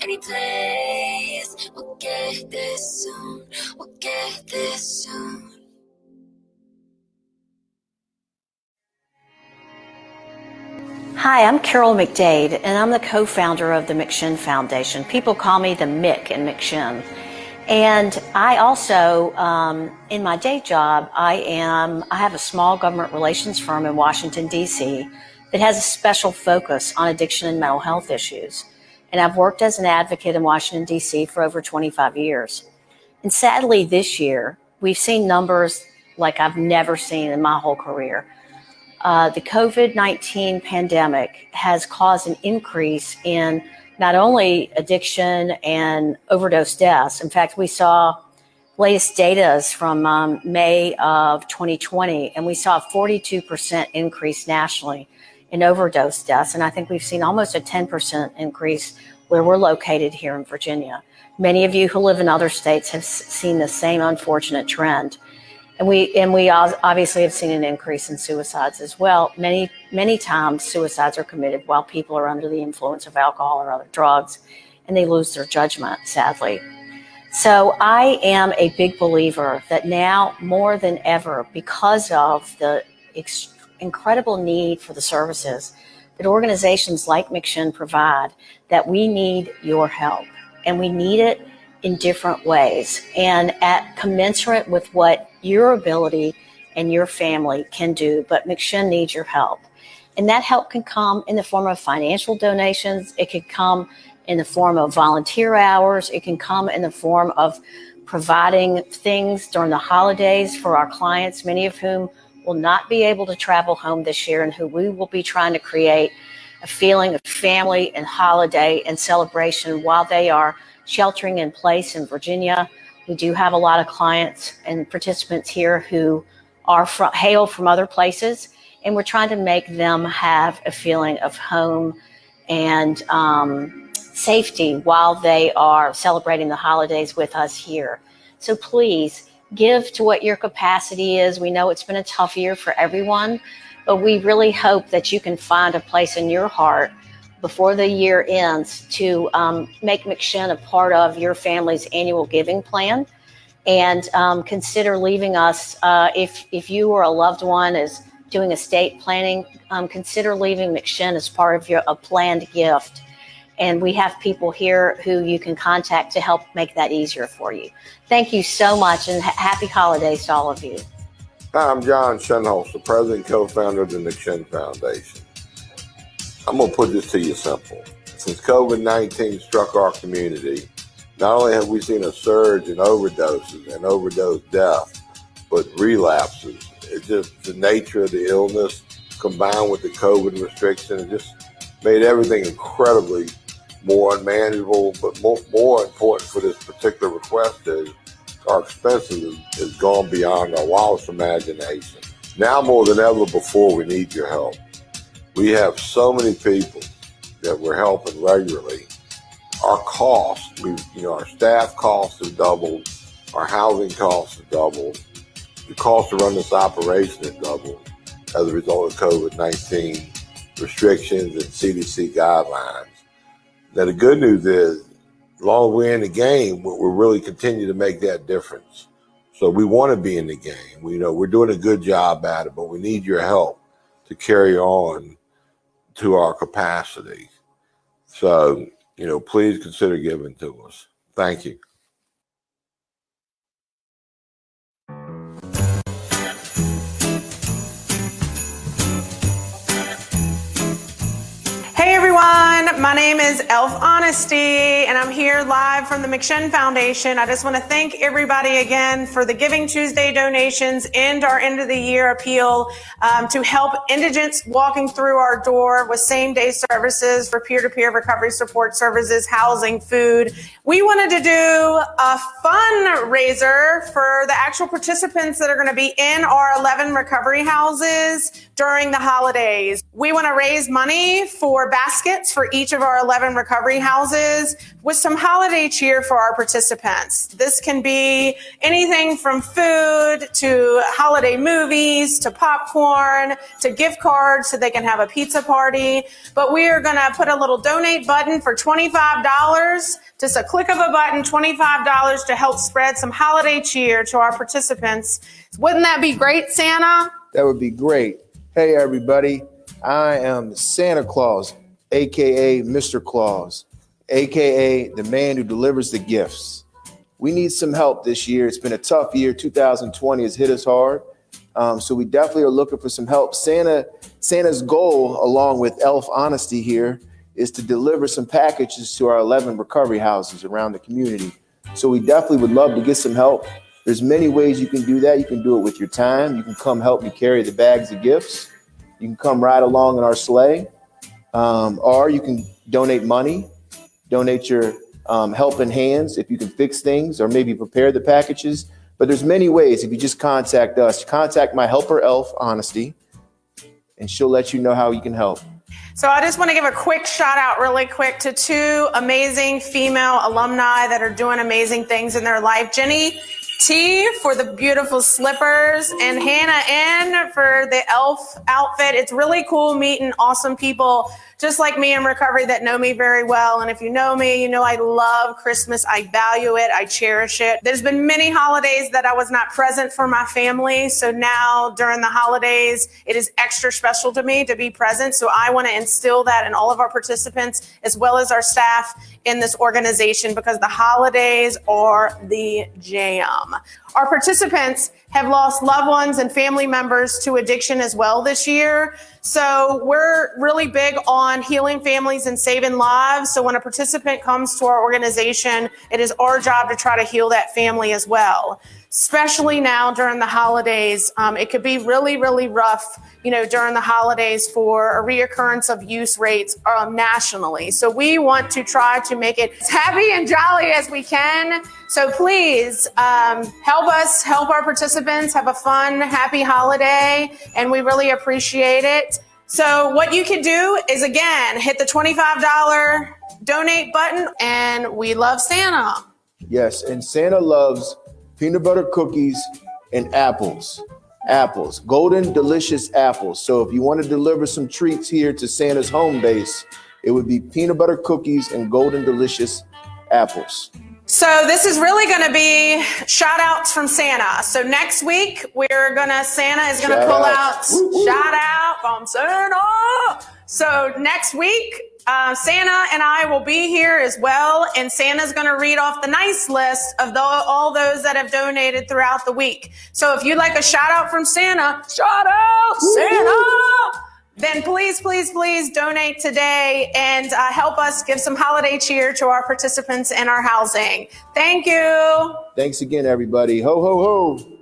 Any place Hi, I'm Carol McDade, and I'm the co-founder of the McShin Foundation. People call me the Mick in McShin. And I also, in my day job, I have a small government relations firm in Washington, D.C. that has a special focus on addiction and mental health issues. And I've worked as an advocate in Washington, D.C. for over 25 years. And sadly, this year, we've seen numbers like I've never seen in my whole career. The COVID-19 pandemic has caused an increase in not only addiction and overdose deaths. In fact, we saw latest data from May of 2020, and we saw a 42% increase nationally in overdose deaths. And I think we've seen almost a 10% increase where we're located here in Virginia. Many of you who live in other states have seen the same unfortunate trend. And we obviously have seen an increase in suicides as well. Many times suicides are committed while people are under the influence of alcohol or other drugs, and they lose their judgment, sadly. So I am a big believer that now more than ever, because of the incredible need for the services that organizations like McShin provide, that we need your help, and we need it in different ways and at commensurate with what your ability and your family can do. But McShin needs your help. And that help can come in the form of financial donations. It can come in the form of volunteer hours. It can come in the form of providing things during the holidays for our clients, many of whom will not be able to travel home this year and who we will be trying to create a feeling of family and holiday and celebration while they are sheltering in place in Virginia. We do have a lot of clients and participants here who are hail from other places, and we're trying to make them have a feeling of home and safety while they are celebrating the holidays with us here. So please give to what your capacity is. We know it's been a tough year for everyone, but we really hope that you can find a place in your heart before the year ends to make McShin a part of your family's annual giving plan, and consider leaving us, if you or a loved one is doing estate planning, consider leaving McShin as part of a planned gift. And we have people here who you can contact to help make that easier for you. Thank you so much, and happy holidays to all of you. Hi, I'm John Shenholz, the president and co-founder of the McShin Foundation. I'm going to put this to you simple. Since COVID-19 struck our community, not only have we seen a surge in overdoses and overdose deaths, but relapses. It's just the nature of the illness combined with the COVID restriction, it just made everything incredibly more unmanageable. But more important for this particular request is our expenses has gone beyond our wildest imagination. Now more than ever before, we need your help. We have so many people that we're helping regularly. Our costs, our staff costs have doubled, our housing costs have doubled, the cost to run this operation has doubled as a result of COVID-19 restrictions and CDC guidelines. Now the good news is, as long as we're in the game, we'll really continue to make that difference. So we want to be in the game. We know we're doing a good job at it, but we need your help to carry on to our capacity. So, please consider giving to us. Thank you. Hey everyone, my name is Elf Honesty, and I'm here live from the McShin Foundation. I just want to thank everybody again for the Giving Tuesday donations and our end of the year appeal to help indigents walking through our door with same-day services for peer-to-peer recovery support services, housing, food. We wanted to do a fundraiser for the actual participants that are going to be in our 11 recovery houses during the holidays. We want to raise money for baskets for each of our 11 recovery houses with some holiday cheer for our participants. This can be anything from food to holiday movies to popcorn to gift cards so they can have a pizza party. But we are going to put a little donate button for $25, just a click of a button, $25 to help spread some holiday cheer to our participants. Wouldn't that be great, Santa? That would be great. Hey, everybody. I am Santa Claus, aka Mr. Claus, aka the man who delivers the gifts. We need some help this year. It's been a tough year. 2020 has hit us hard. So we definitely are looking for some help. Santa's goal, along with Elf Honesty here, is to deliver some packages to our 11 recovery houses around the community. So we definitely would love to get some help. There's many ways you can do that. You can do it with your time. You can come help me carry the bags of gifts. You can come ride along in our sleigh, or you can donate money, donate your helping hands if you can fix things or maybe prepare the packages. But there's many ways. If you just contact us, contact my helper Elf Honesty, and she'll let you know how you can help. So I just want to give a quick shout out really quick to two amazing female alumni that are doing amazing things in their life. Jenny T for the beautiful slippers and Hannah N for the elf outfit. It's really cool meeting awesome people just like me in recovery that know me very well. And if you know me, you know I love Christmas. I value it. I cherish it. There's been many holidays that I was not present for my family. So now during the holidays, it is extra special to me to be present. So I want to instill that in all of our participants as well as our staff in this organization because the holidays are the jam. Our participants have lost loved ones and family members to addiction as well this year. So we're really big on healing families and saving lives. So when a participant comes to our organization, it is our job to try to heal that family as well. Especially now during the holidays, it could be really, really rough, during the holidays for a reoccurrence of use rates nationally. So we want to try to make it as happy and jolly as we can. So please help us help our participants have a fun, happy holiday, and we really appreciate it. So what you can do is, again, hit the $25 donate button, and we love Santa. Yes, and Santa loves peanut butter cookies and apples. Apples, golden, delicious apples. So if you want to deliver some treats here to Santa's home base, it would be peanut butter cookies and golden, delicious apples. So this is really going to be shout outs from Santa. So next week, Santa is going to pull out shout out from Santa. So next week, Santa and I will be here as well, and Santa's going to read off the nice list of all those that have donated throughout the week. So if you'd like a shout out from Santa, shout out Santa, then please, please, please donate today and help us give some holiday cheer to our participants in our housing. Thank you. Thanks again, everybody. Ho, ho, ho.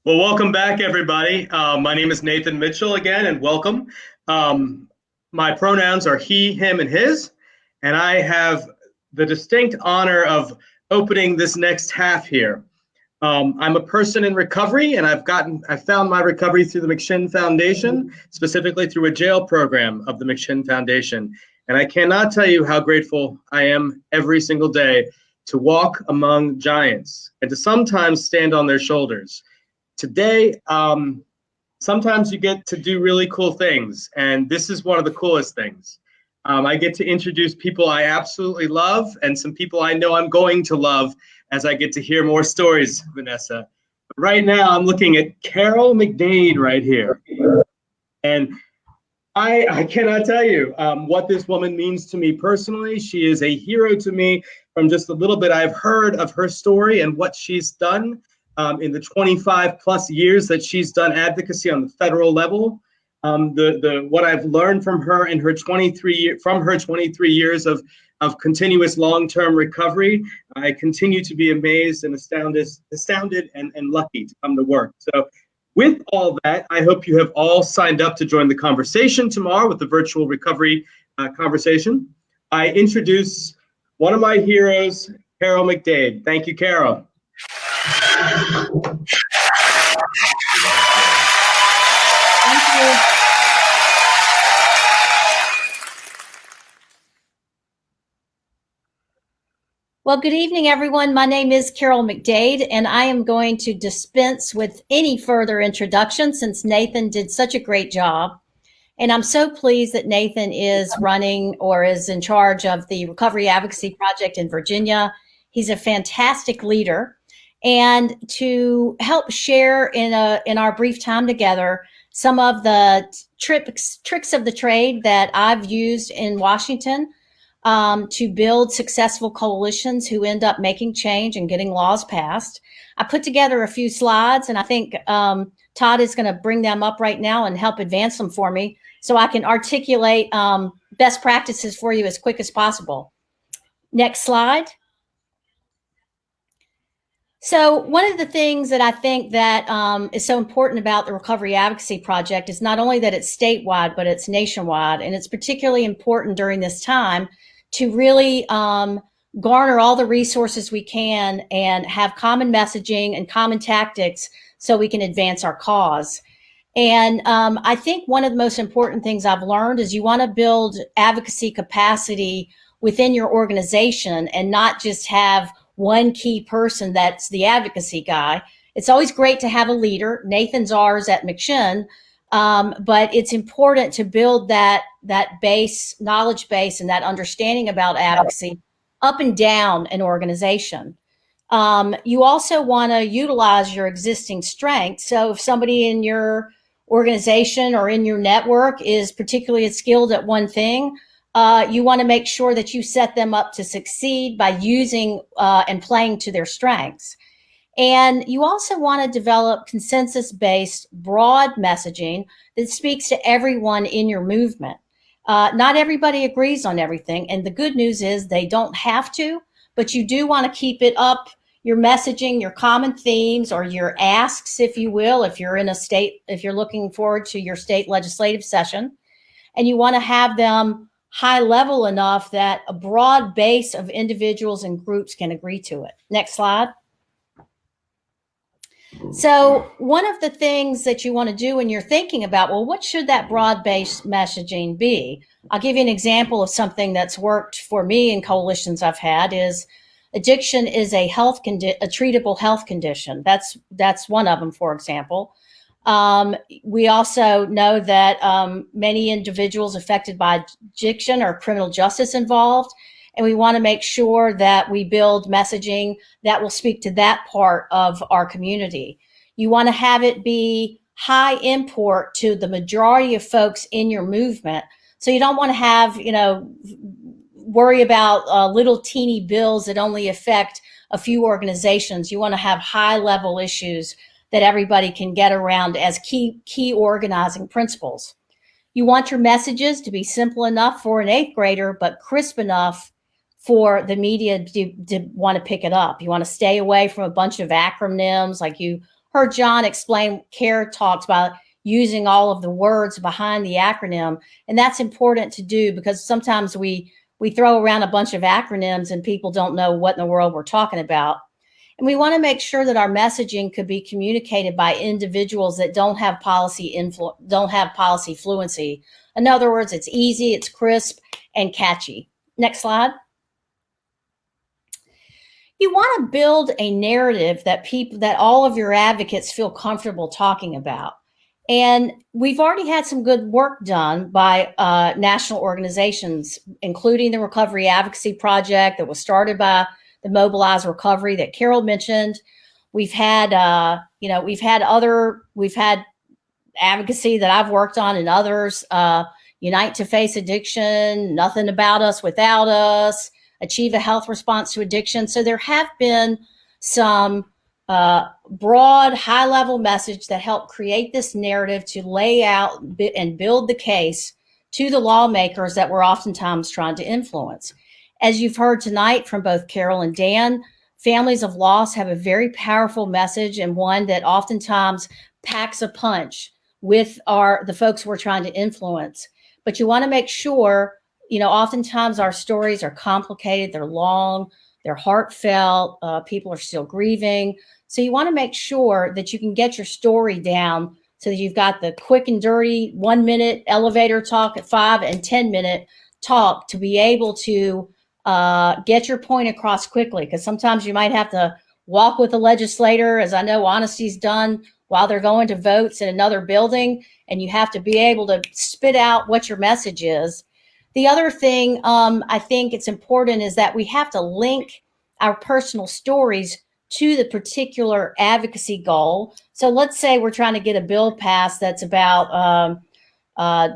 Well, welcome back, everybody. My name is Nathan Mitchell again, and welcome. My pronouns are he, him, and his, and I have the distinct honor of opening this next half here. I'm a person in recovery, and I found my recovery through the McShin Foundation, specifically through a jail program of the McShin Foundation. And I cannot tell you how grateful I am every single day to walk among giants and to sometimes stand on their shoulders. Today, sometimes you get to do really cool things, and this is one of the coolest things. I get to introduce people I absolutely love and some people I know I'm going to love as I get to hear more stories, Vanessa. But right now, I'm looking at Carol McDade right here. And I cannot tell you what this woman means to me personally. She is a hero to me from just a little bit I've heard of her story and what she's done in the 25 plus years that she's done advocacy on the federal level. What I've learned from her in her 23 years of continuous long-term recovery, I continue to be amazed and astounded and lucky to come to work. So with all that, I hope you have all signed up to join the conversation tomorrow with the virtual recovery conversation. I introduce one of my heroes, Carol McDade. Thank you, Carol. Thank you. Well, good evening, everyone. My name is Carol McDade, and I am going to dispense with any further introduction since Nathan did such a great job. And I'm so pleased that Nathan is running or is in charge of the Recovery Advocacy Project in Virginia. He's a fantastic leader. And to help share in our brief time together some of the tricks of the trade that I've used in Washington to build successful coalitions who end up making change and getting laws passed. I put together a few slides, and I think Todd is going to bring them up right now and help advance them for me so I can articulate best practices for you as quick as possible. Next slide. So one of the things that I think that is so important about the Recovery Advocacy Project is not only that it's statewide, but it's nationwide. And it's particularly important during this time to really garner all the resources we can and have common messaging and common tactics so we can advance our cause. And I think one of the most important things I've learned is you want to build advocacy capacity within your organization and not just have one key person that's the advocacy guy. It's always great to have a leader. Nathan's ours at McShin. But it's important to build that base, knowledge base, and that understanding about advocacy up and down an organization. You also want to utilize your existing strengths. So if somebody in your organization or in your network is particularly skilled at one thing, you want to make sure that you set them up to succeed by using and playing to their strengths. And you also want to develop consensus-based, broad messaging that speaks to everyone in your movement. Not everybody agrees on everything, and the good news is they don't have to, but you do want to keep it up, your messaging, your common themes, or your asks, if you will, if you're in a state, if you're looking forward to your state legislative session. And you want to have them high level enough that a broad base of individuals and groups can agree to it. Next slide. So one of the things that you want to do when you're thinking about, well, what should that broad-based messaging be? I'll give you an example of something that's worked for me in coalitions I've had is addiction is a treatable health condition. That's one of them, for example. We also know that many individuals affected by addiction are criminal justice involved, and we want to make sure that we build messaging that will speak to that part of our community. You want to have it be high import to the majority of folks in your movement. So you don't want to have, worry about little teeny bills that only affect a few organizations. You want to have high level issues that everybody can get around as key organizing principles. You want your messages to be simple enough for an 8th grader, but crisp enough for the media to want to pick it up. You want to stay away from a bunch of acronyms, like you heard John explain. CARE talks about using all of the words behind the acronym, and that's important to do because sometimes we throw around a bunch of acronyms and people don't know what in the world we're talking about. And we want to make sure that our messaging could be communicated by individuals that don't have policy fluency. In other words, it's easy, it's crisp, and catchy. Next slide. You want to build a narrative that all of your advocates feel comfortable talking about. And we've already had some good work done by national organizations, including the Recovery Advocacy Project that was started by the Mobilize Recovery that Carol mentioned. We've had, we've had advocacy that I've worked on and others, Unite to Face Addiction, Nothing About Us Without Us, Achieve a Health Response to Addiction. So there have been some broad, high-level message that help create this narrative to lay out and build the case to the lawmakers that we're oftentimes trying to influence. As you've heard tonight from both Carol and Dan, families of loss have a very powerful message and one that oftentimes packs a punch with the folks we're trying to influence. But you want to make sure, oftentimes our stories are complicated, they're long, they're heartfelt, people are still grieving. So you want to make sure that you can get your story down so that you've got the quick and dirty 1-minute elevator talk at 5 and 10-minute talk to be able to get your point across quickly. Because sometimes you might have to walk with a legislator, as I know Honesty's done, while they're going to votes in another building, and you have to be able to spit out what your message is. The other thing I think it's important is that we have to link our personal stories to the particular advocacy goal. So let's say we're trying to get a bill passed that's about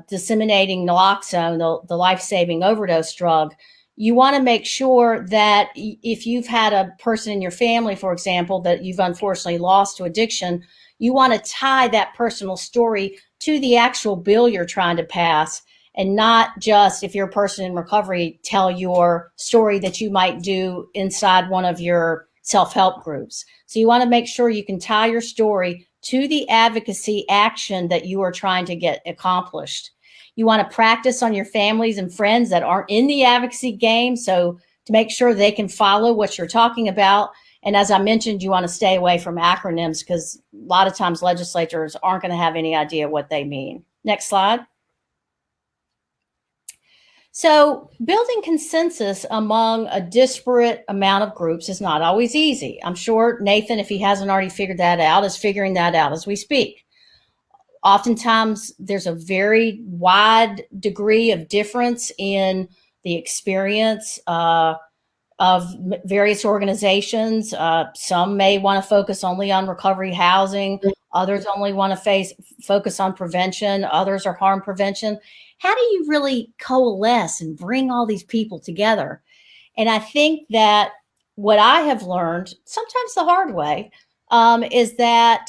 disseminating naloxone, the life-saving overdose drug. You want to make sure that if you've had a person in your family, for example, that you've unfortunately lost to addiction, you want to tie that personal story to the actual bill you're trying to pass, and not just, if you're a person in recovery, tell your story that you might do inside one of your self-help groups. So you want to make sure you can tie your story to the advocacy action that you are trying to get accomplished. You want to practice on your families and friends that aren't in the advocacy game, so to make sure they can follow what you're talking about. And as I mentioned, you want to stay away from acronyms because a lot of times legislators aren't going to have any idea what they mean. Next slide. So building consensus among a disparate amount of groups is not always easy. I'm sure Nathan, if he hasn't already figured that out, is figuring that out as we speak. Oftentimes, there's a very wide degree of difference in the experience of various organizations. Some may want to focus only on recovery housing. Others only want to focus on prevention. Others are harm prevention. How do you really coalesce and bring all these people together? And I think that what I have learned, sometimes the hard way, is that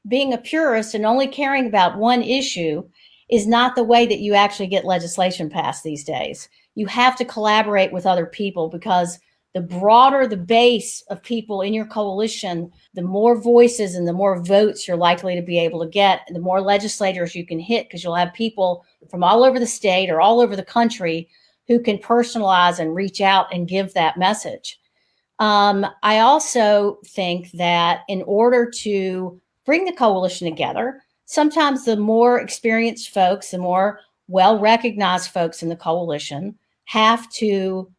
being a purist and only caring about one issue is not the way that you actually get legislation passed these days. You have to collaborate with other people, because the broader the base of people in your coalition, the more voices and the more votes you're likely to be able to get, and the more legislators you can hit, because you'll have people from all over the state or all over the country who can personalize and reach out and give that message. I also think that in order to bring the coalition together, sometimes the more experienced folks, the more well-recognized folks in the coalition have to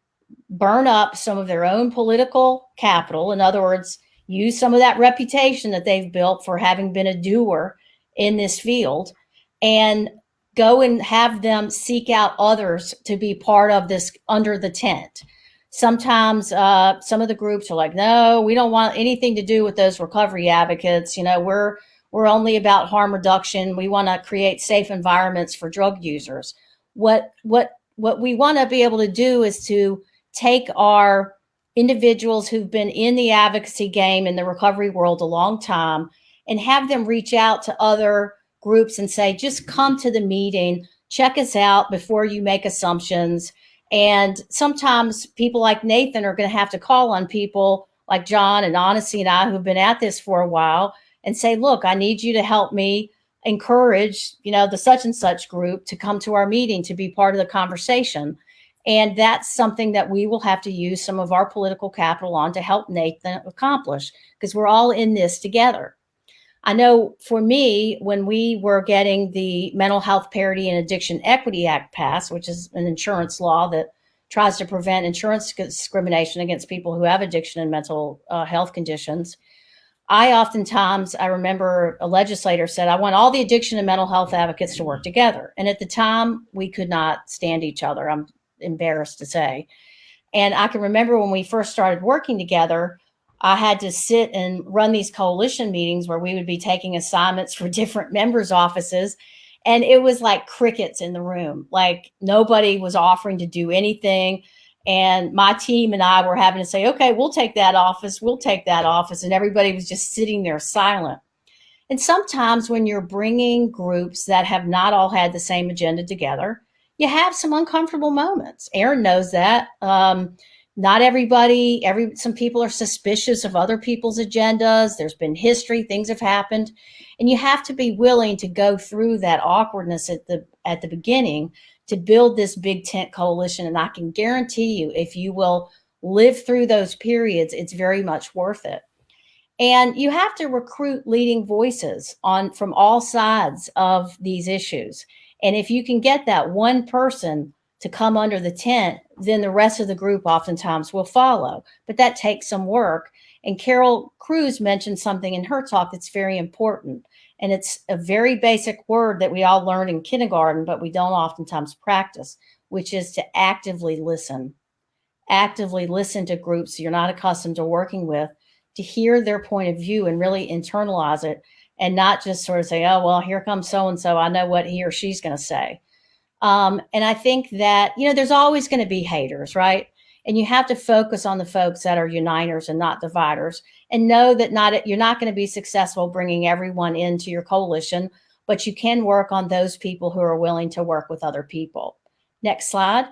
burn up some of their own political capital. In other words, use some of that reputation that they've built for having been a doer in this field, and go and have them seek out others to be part of this under the tent. Sometimes some of the groups are like, no, we don't want anything to do with those recovery advocates. We're only about harm reduction. We want to create safe environments for drug users. What we want to be able to do is to take our individuals who've been in the advocacy game in the recovery world a long time and have them reach out to other groups and say, just come to the meeting, check us out before you make assumptions. And sometimes people like Nathan are going to have to call on people like John and Honesty and I, who've been at this for a while, and say, look, I need you to help me encourage, the such and such group to come to our meeting to be part of the conversation. And that's something that we will have to use some of our political capital on to help Nathan accomplish, because we're all in this together. I know for me, when we were getting the Mental Health Parity and Addiction Equity Act passed, which is an insurance law that tries to prevent insurance discrimination against people who have addiction and mental health conditions, I remember a legislator said, I want all the addiction and mental health advocates to work together. And at the time, we could not stand each other, I'm embarrassed to say. And I can remember when we first started working together, I had to sit and run these coalition meetings where we would be taking assignments for different members' offices. And it was like crickets in the room. Like nobody was offering to do anything. And my team and I were having to say, okay, we'll take that office. We'll take that office. And everybody was just sitting there silent. And sometimes when you're bringing groups that have not all had the same agenda together, you have some uncomfortable moments. Aaron knows that. Not everybody, some people are suspicious of other people's agendas. There's been history, things have happened. And you have to be willing to go through that awkwardness at the beginning to build this big tent coalition. And I can guarantee you, if you will live through those periods, it's very much worth it. And you have to recruit leading voices from all sides of these issues. And if you can get that one person to come under the tent, then the rest of the group oftentimes will follow. But that takes some work. And Carol Cruz mentioned something in her talk that's very important. And it's a very basic word that we all learn in kindergarten, but we don't oftentimes practice, which is to actively listen. Actively listen to groups you're not accustomed to working with, to hear their point of view and really internalize it, and not just sort of say, oh, well, here comes so-and-so, I know what he or she's going to say. And I think that, there's always going to be haters, right? And you have to focus on the folks that are uniters and not dividers, and know that you're not going to be successful bringing everyone into your coalition, but you can work on those people who are willing to work with other people. Next slide.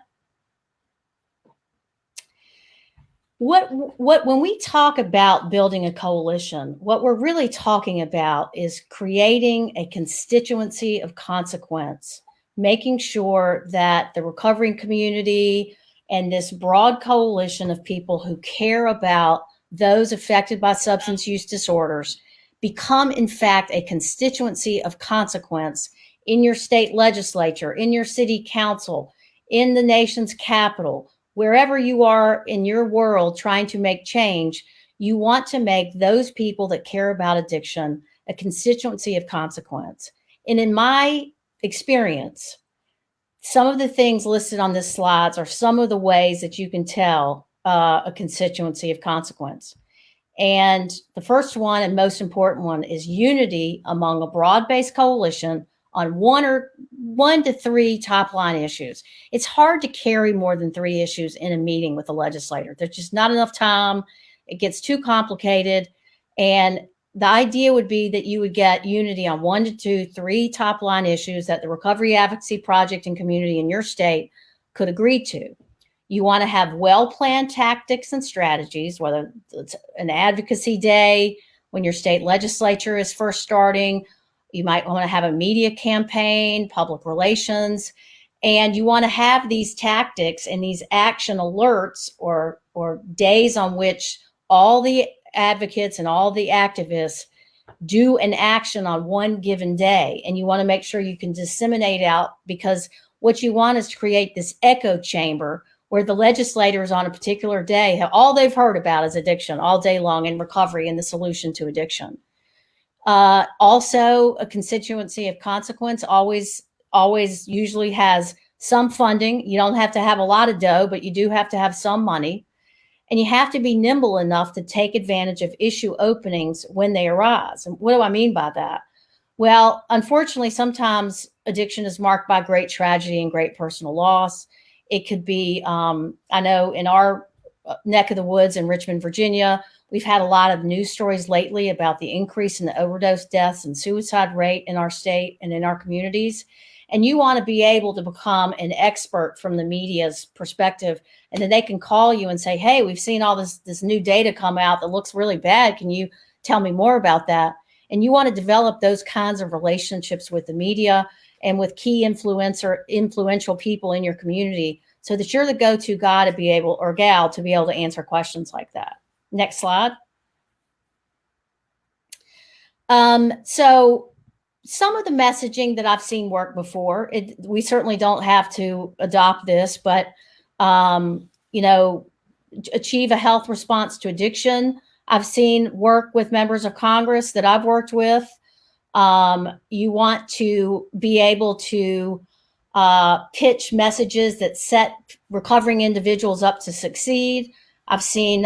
When we talk about building a coalition, what we're really talking about is creating a constituency of consequence, making sure that the recovering community and this broad coalition of people who care about those affected by substance use disorders become, in fact, a constituency of consequence in your state legislature, in your city council, in the nation's capital. Wherever you are in your world trying to make change, you want to make those people that care about addiction a constituency of consequence. And in my experience, some of the things listed on this slides are some of the ways that you can tell a constituency of consequence. And the first one and most important one is unity among a broad-based coalition on one to three top line issues. It's hard to carry more than 3 issues in a meeting with a legislator. There's just not enough time. It gets too complicated. And the idea would be that you would get unity on 1 to 2, 3 top line issues that the Recovery Advocacy Project and community in your state could agree to. You want to have well-planned tactics and strategies, whether it's an advocacy day when your state legislature is first starting. You might want to have a media campaign, public relations, and you want to have these tactics and these action alerts or days on which all the advocates and all the activists do an action on one given day. And you want to make sure you can disseminate out, because what you want is to create this echo chamber where the legislators on a particular day have all they've heard about is addiction all day long, and recovery and the solution to addiction. Also, a constituency of consequence always usually has some funding. You don't have to have a lot of dough, but you do have to have some money. And you have to be nimble enough to take advantage of issue openings when they arise. And what do I mean by that? Well, unfortunately, sometimes addiction is marked by great tragedy and great personal loss. It could be, I know in our neck of the woods in Richmond, Virginia, we've had a lot of news stories lately about the increase in the overdose deaths and suicide rate in our state and in our communities. And you want to be able to become an expert from the media's perspective, and then they can call you and say, hey, we've seen all this new data come out that looks really bad. Can you tell me more about that? And you want to develop those kinds of relationships with the media and with key influential people in your community, so that you're the go-to guy to be able, or gal, to be able to answer questions like that. Next slide. So some of the messaging that I've seen work before, we certainly don't have to adopt this, but, you know, achieve a health response to addiction. I've seen work with members of Congress that I've worked with. You want to be able to pitch messages that set recovering individuals up to succeed. I've seen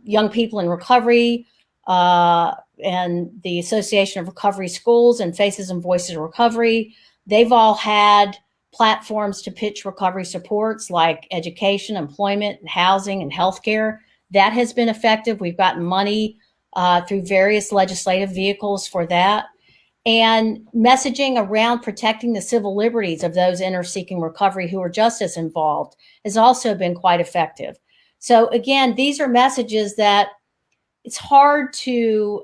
young people in recovery and the Association of Recovery Schools and Faces and Voices of Recovery. They've all had platforms to pitch recovery supports like education, employment, and housing, and healthcare. That has been effective. We've gotten money through various legislative vehicles for that. And messaging around protecting the civil liberties of those in or seeking recovery who are just as involved has also been quite effective. So again, these are messages that it's hard to,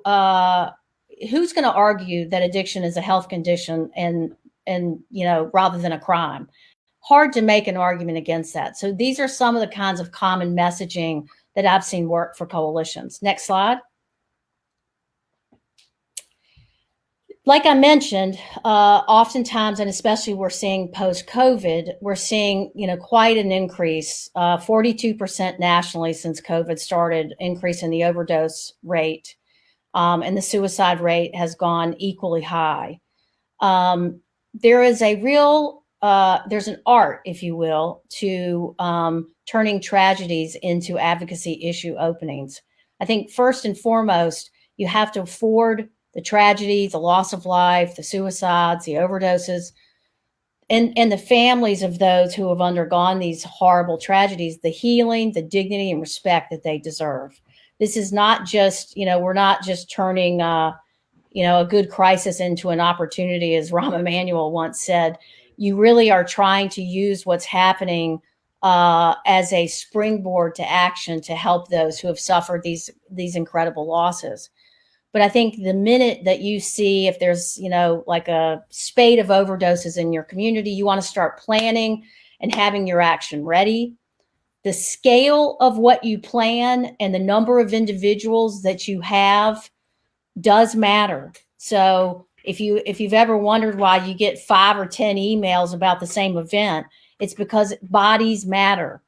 who's going to argue that addiction is a health condition and you know, rather than a crime? Hard to make an argument against that. So these are some of the kinds of common messaging that I've seen work for coalitions. Next slide. Like I mentioned, oftentimes, and especially we're seeing post-COVID, we're seeing, you know, quite an increase, 42% nationally since COVID started, increase in the overdose rate, and the suicide rate has gone equally high. There is a real, there's an art, if you will, to turning tragedies into advocacy issue openings. I think first and foremost, you have to afford the tragedy, the loss of life, the suicides, the overdoses, and the families of those who have undergone these horrible tragedies, the healing, the dignity, and respect that they deserve. This is not just, you know, we're not just turning, you know, a good crisis into an opportunity, as Rahm Emanuel once said. You really are trying to use what's happening as a springboard to action to help those who have suffered these incredible losses. But I think the minute that you see if there's, you know, like a spate of overdoses in your community, you want to start planning and having your action ready. The scale of what you plan and the number of individuals that you have does matter. So if you've ever wondered why you get 5 or 10 emails about the same event, it's because bodies matter.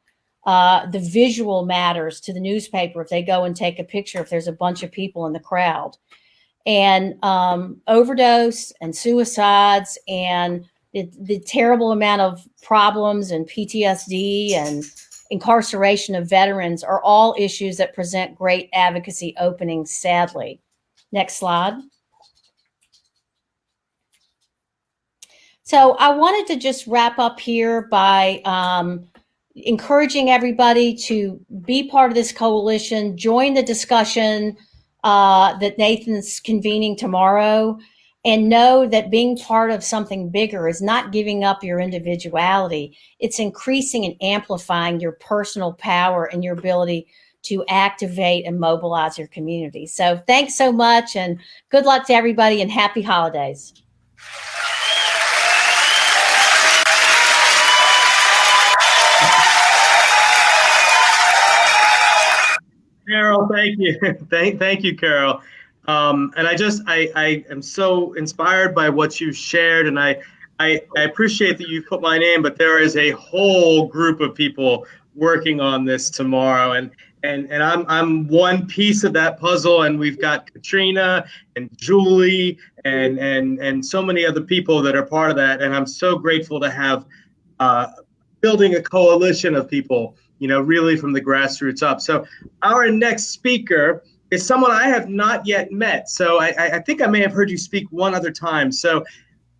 The visual matters to the newspaper if they go and take a picture, if there's a bunch of people in the crowd. And overdose and suicides and the terrible amount of problems and PTSD and incarceration of veterans are all issues that present great advocacy openings, sadly. Next slide. So I wanted to just wrap up here by encouraging everybody to be part of this coalition, join the discussion that Nathan's convening tomorrow, and know that being part of something bigger is not giving up your individuality. It's increasing and amplifying your personal power and your ability to activate and mobilize your community. So thanks so much, and good luck to everybody, and happy holidays. Carol, thank you. Thank you, Carol. And I am so inspired by what you shared, and I appreciate that you put my name, but there is a whole group of people working on this tomorrow, and I'm one piece of that puzzle, and we've got Katrina and Julie and so many other people that are part of that, and I'm so grateful to have building a coalition of people, you know, really from the grassroots up. So our next speaker is someone I have not yet met. So I think I may have heard you speak one other time. So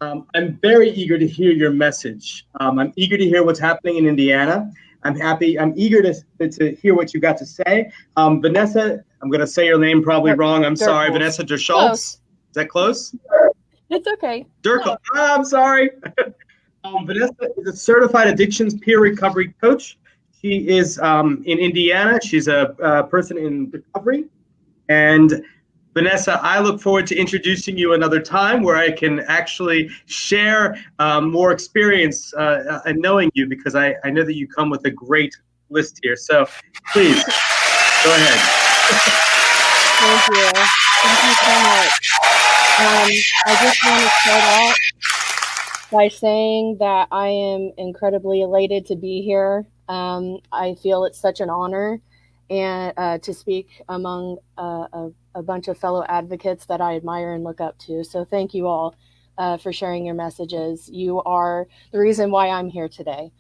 I'm very eager to hear your message. I'm eager to hear what's happening in Indiana. I'm eager to hear what you got to say. Vanessa, I'm going to say your name probably wrong. I'm sorry. Vanessa Derschultz. Is that close? It's okay. Derkel. I'm sorry. Vanessa is a certified addictions peer recovery coach. She is in Indiana. She's a person in recovery. And Vanessa, I look forward to introducing you another time where I can actually share more experience and knowing you, because I know that you come with a great list here. So please, go ahead. Thank you. Thank you so much. I just want to start out by saying that I am incredibly elated to be here. I feel it's such an honor and to speak among a bunch of fellow advocates that I admire and look up to. So thank you all for sharing your messages. You are the reason why I'm here today.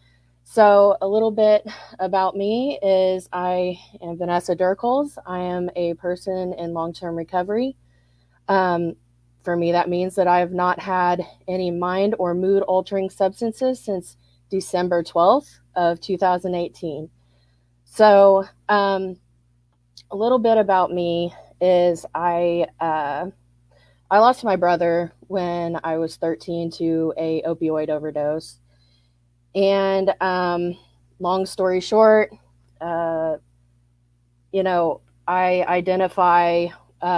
So a little bit about me is I am Vanessa Dirkles. I am a person in long-term recovery. For me, that means that I have not had any mind or mood altering substances since December 12th of 2018. So a little bit about me is I lost my brother when I was 13 to a opioid overdose. And long story short, I identify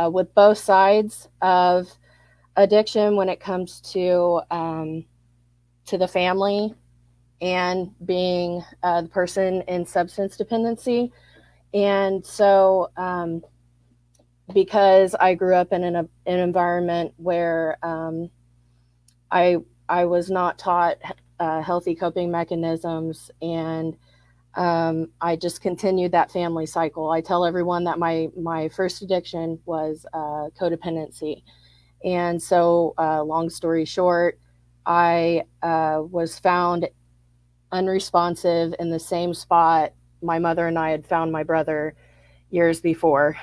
with both sides of addiction when it comes to the family and being the person in substance dependency. And so because I grew up in an environment where I was not taught healthy coping mechanisms, and I just continued that family cycle. I tell everyone that my first addiction was codependency. And so long story short, I was found unresponsive in the same spot my mother and I had found my brother years before.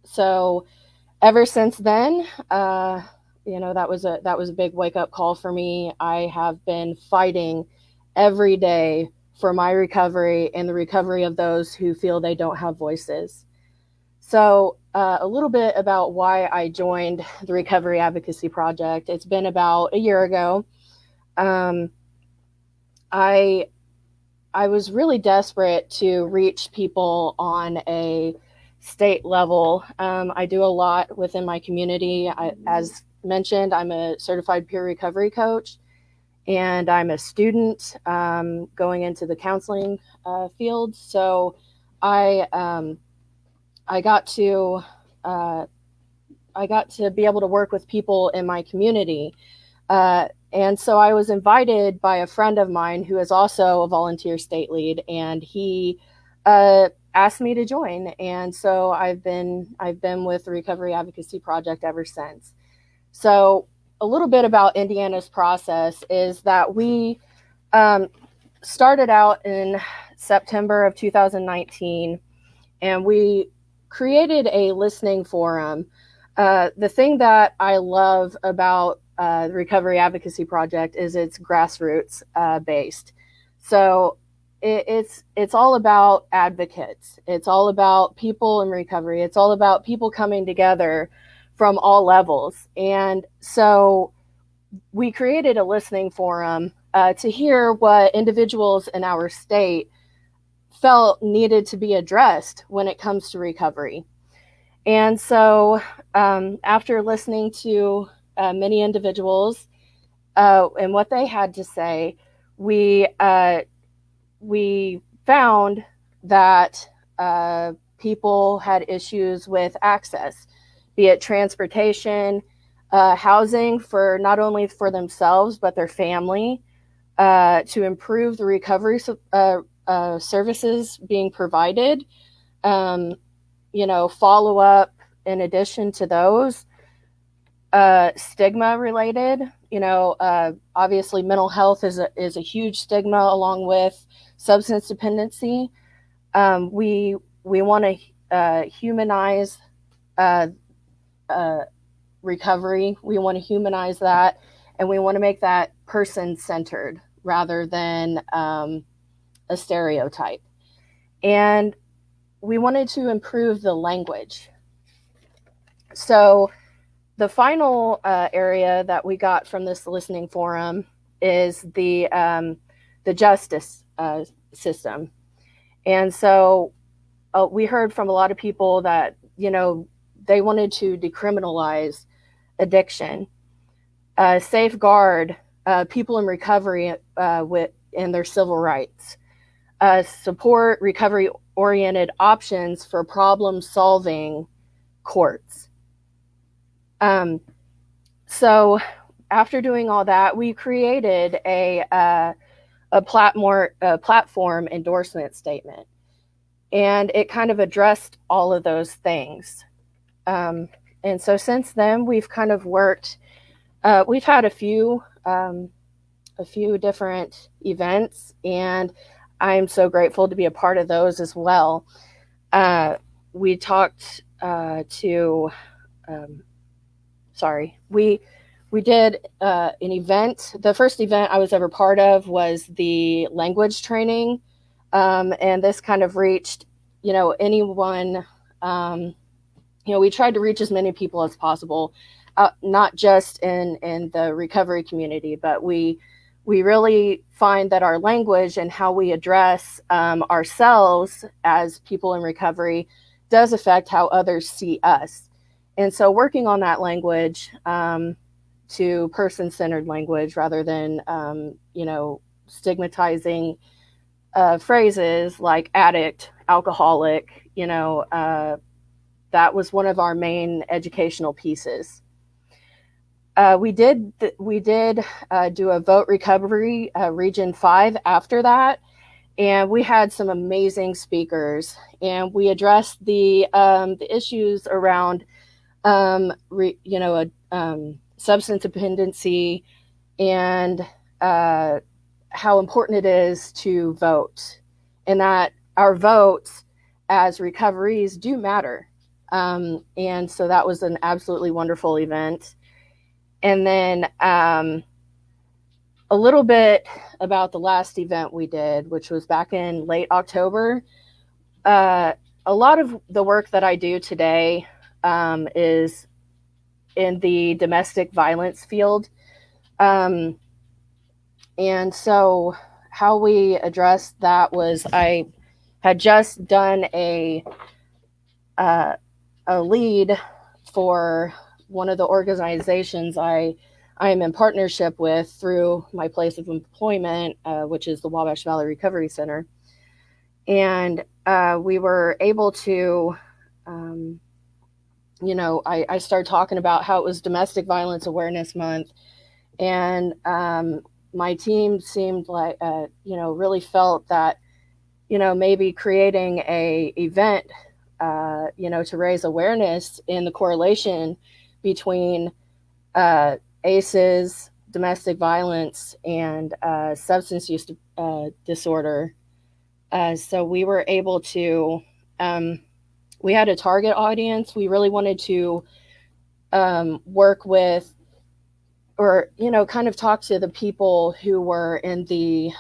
So ever since then, that was a big wake-up call for me. I have been fighting every day for my recovery and the recovery of those who feel they don't have voices. So a little bit about why I joined the Recovery Advocacy Project. It's been about a year ago. I was really desperate to reach people on a state level. I do a lot within my community. As mentioned, I'm a certified peer recovery coach, and I'm a student going into the counseling field. So I got to be able to work with people in my community. And so I was invited by a friend of mine who is also a volunteer state lead, and he asked me to join. And so I've been with the Recovery Advocacy Project ever since. So a little bit about Indiana's process is that we started out in September of 2019, and we created a listening forum. The thing that I love about the Recovery Advocacy Project is it's grassroots based. So it's all about advocates. It's all about people in recovery. It's all about people coming together from all levels. And so we created a listening forum to hear what individuals in our state felt needed to be addressed when it comes to recovery. And so after listening to many individuals and what they had to say, we found that people had issues with access, be it transportation, housing for not only for themselves, but their family, to improve the recovery services being provided, follow up in addition to those, stigma related, obviously mental health is a huge stigma along with substance dependency. We want to humanize recovery. We want to humanize that, and we want to make that person centered rather than a stereotype. And we wanted to improve the language. So the final area that we got from this listening forum is the justice system. And so we heard from a lot of people that they wanted to decriminalize addiction, safeguard people in recovery in their civil rights, support recovery-oriented options for problem-solving courts. So after doing all that, we created a platform endorsement statement, and it kind of addressed all of those things. And so since then, we've kind of worked. We've had a few different events, and I'm so grateful to be a part of those as well. We talked we did an event. The first event I was ever part of was the language training, and this kind of reached, anyone. We tried to reach as many people as possible, not just in the recovery community, but we really find that our language and how we address ourselves as people in recovery does affect how others see us. And so working on that language to person-centered language rather than, stigmatizing phrases like addict, alcoholic, that was one of our main educational pieces. We did do a vote recovery region 5 after that, and we had some amazing speakers, and we addressed the issues around substance dependency and how important it is to vote, and that our votes as recoveries do matter. And so that was an absolutely wonderful event. And then a little bit about the last event we did, which was back in late October. A lot of the work that I do today is in the domestic violence field. And so how we addressed that was I had just done a lead for one of the organizations I am in partnership with through my place of employment, which is the Wabash Valley Recovery Center. And we were able to, I started talking about how it was Domestic Violence Awareness Month. And my team seemed like, really felt that, maybe creating a event, to raise awareness in the correlation between ACEs, domestic violence, and substance use disorder. So we were able to, we had a target audience. We really wanted to work with, or, kind of talk to the people who were in the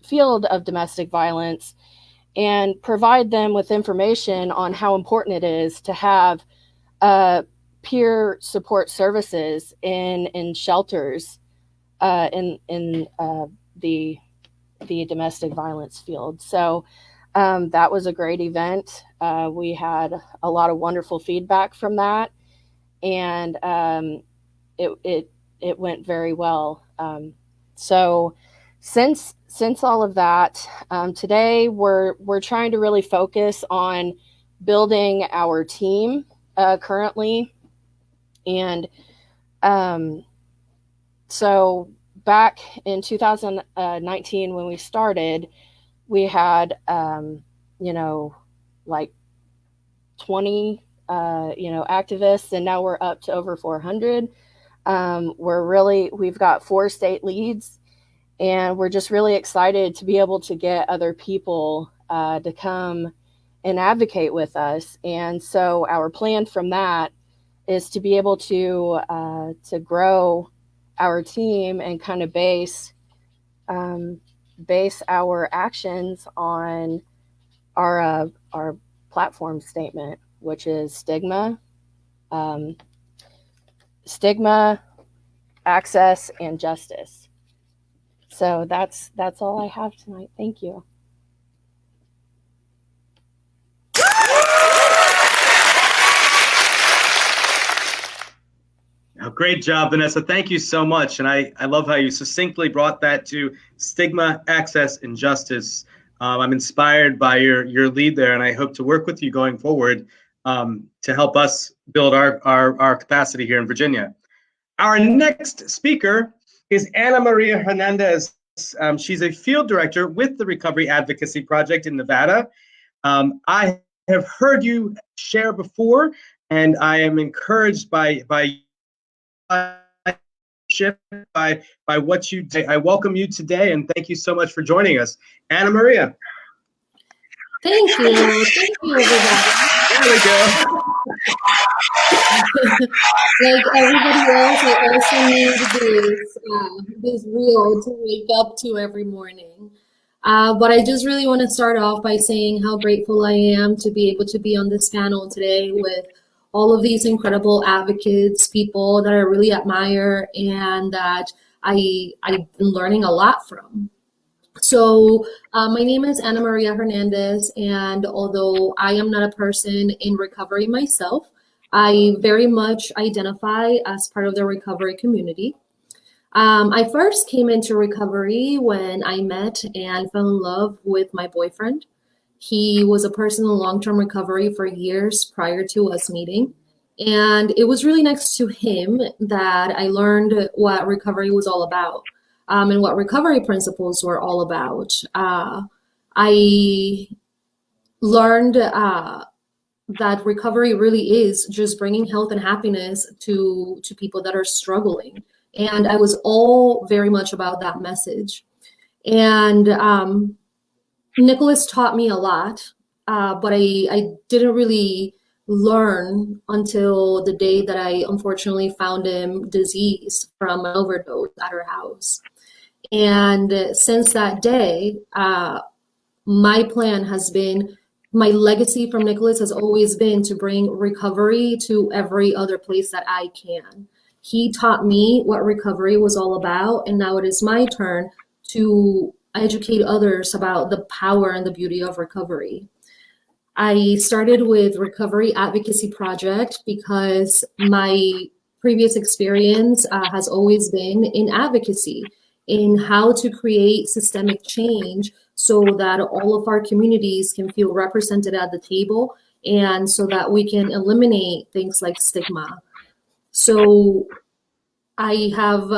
field of domestic violence and provide them with information on how important it is to have peer support services in shelters in the domestic violence field. So that was a great event. We had a lot of wonderful feedback from that, and it went very well. So since all of that, today we're trying to really focus on building our team currently. And so back in 2019 when we started, we had like 20 activists, and now we're up to over 400. We've got 4 state leads, and we're just really excited to be able to get other people to come and advocate with us. And so our plan from that is to be able to grow our team and kind of base our actions on our platform statement, which is stigma, access, and justice. So that's all I have tonight. Thank you. great job, Vanessa. Thank you so much. And I love how you succinctly brought that to stigma, access, and justice. I'm inspired by your lead there, and I hope to work with you going forward to help us build our capacity here in Virginia. Our next speaker is Ana Maria Hernandez. She's a field director with the Recovery Advocacy Project in Nevada. I have heard you share before, and I am encouraged by what you do. I welcome you today, and thank you so much for joining us. Ana Maria. Thank you. Thank you, everybody. There we go. Like everybody else, I also need this reel to wake up to every morning. But I just really want to start off by saying how grateful I am to be able to be on this panel today with all of these incredible advocates, people that I really admire and that I've been learning a lot from. So my name is Ana Maria Hernandez, and although I am not a person in recovery myself, I very much identify as part of the recovery community. I first came into recovery when I met and fell in love with my boyfriend. He was a person in long-term recovery for years prior to us meeting. And it was really next to him that I learned what recovery was all about. And what recovery principles were all about. I learned that recovery really is just bringing health and happiness to people that are struggling. And I was all very much about that message. And Nicholas taught me a lot, but I didn't really learn until the day that I unfortunately found him deceased from an overdose at our house. And since that day, my plan has been, my legacy from Nicholas has always been to bring recovery to every other place that I can. He taught me what recovery was all about, and now it is my turn to educate others about the power and the beauty of recovery. I started with Recovery Advocacy Project because my previous experience has always been in advocacy, in how to create systemic change so that all of our communities can feel represented at the table and so that we can eliminate things like stigma. So I have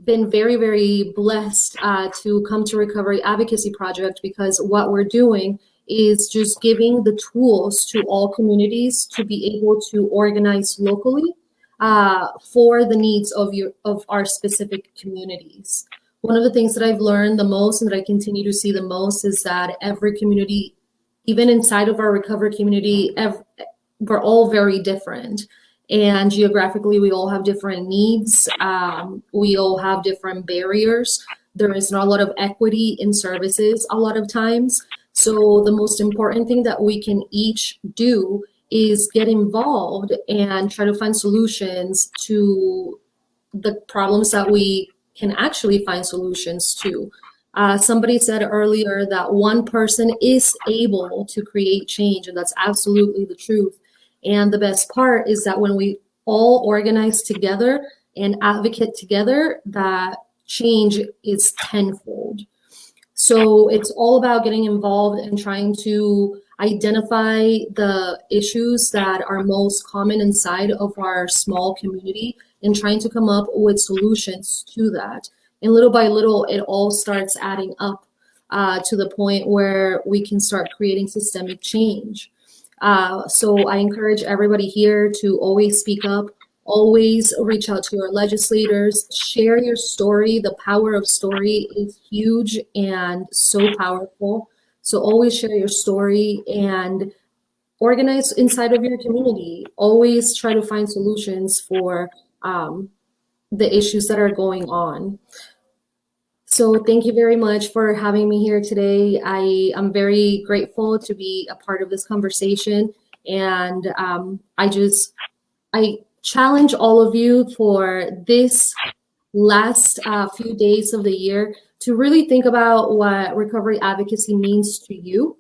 been very, very blessed to come to Recovery Advocacy Project because what we're doing is just giving the tools to all communities to be able to organize locally for the needs of our specific communities. One of the things that I've learned the most and that I continue to see the most is that every community, even inside of our recovery community, we're all very different. And geographically, we all have different needs. We all have different barriers. There is not a lot of equity in services a lot of times. So the most important thing that we can each do is get involved and try to find solutions to the problems that we can actually find solutions to. Somebody said earlier that one person is able to create change, and that's absolutely the truth. And the best part is that when we all organize together and advocate together, that change is tenfold. So it's all about getting involved and trying to identify the issues that are most common inside of our small community and trying to come up with solutions to that. And little by little, it all starts adding up to the point where we can start creating systemic change. So I encourage everybody here to always speak up, always reach out to your legislators, share your story. The power of story is huge and so powerful. So always share your story and organize inside of your community. Always try to find solutions for the issues that are going on. So thank you very much for having me here today. I am very grateful to be a part of this conversation. And I challenge all of you for this last few days of the year to really think about what recovery advocacy means to you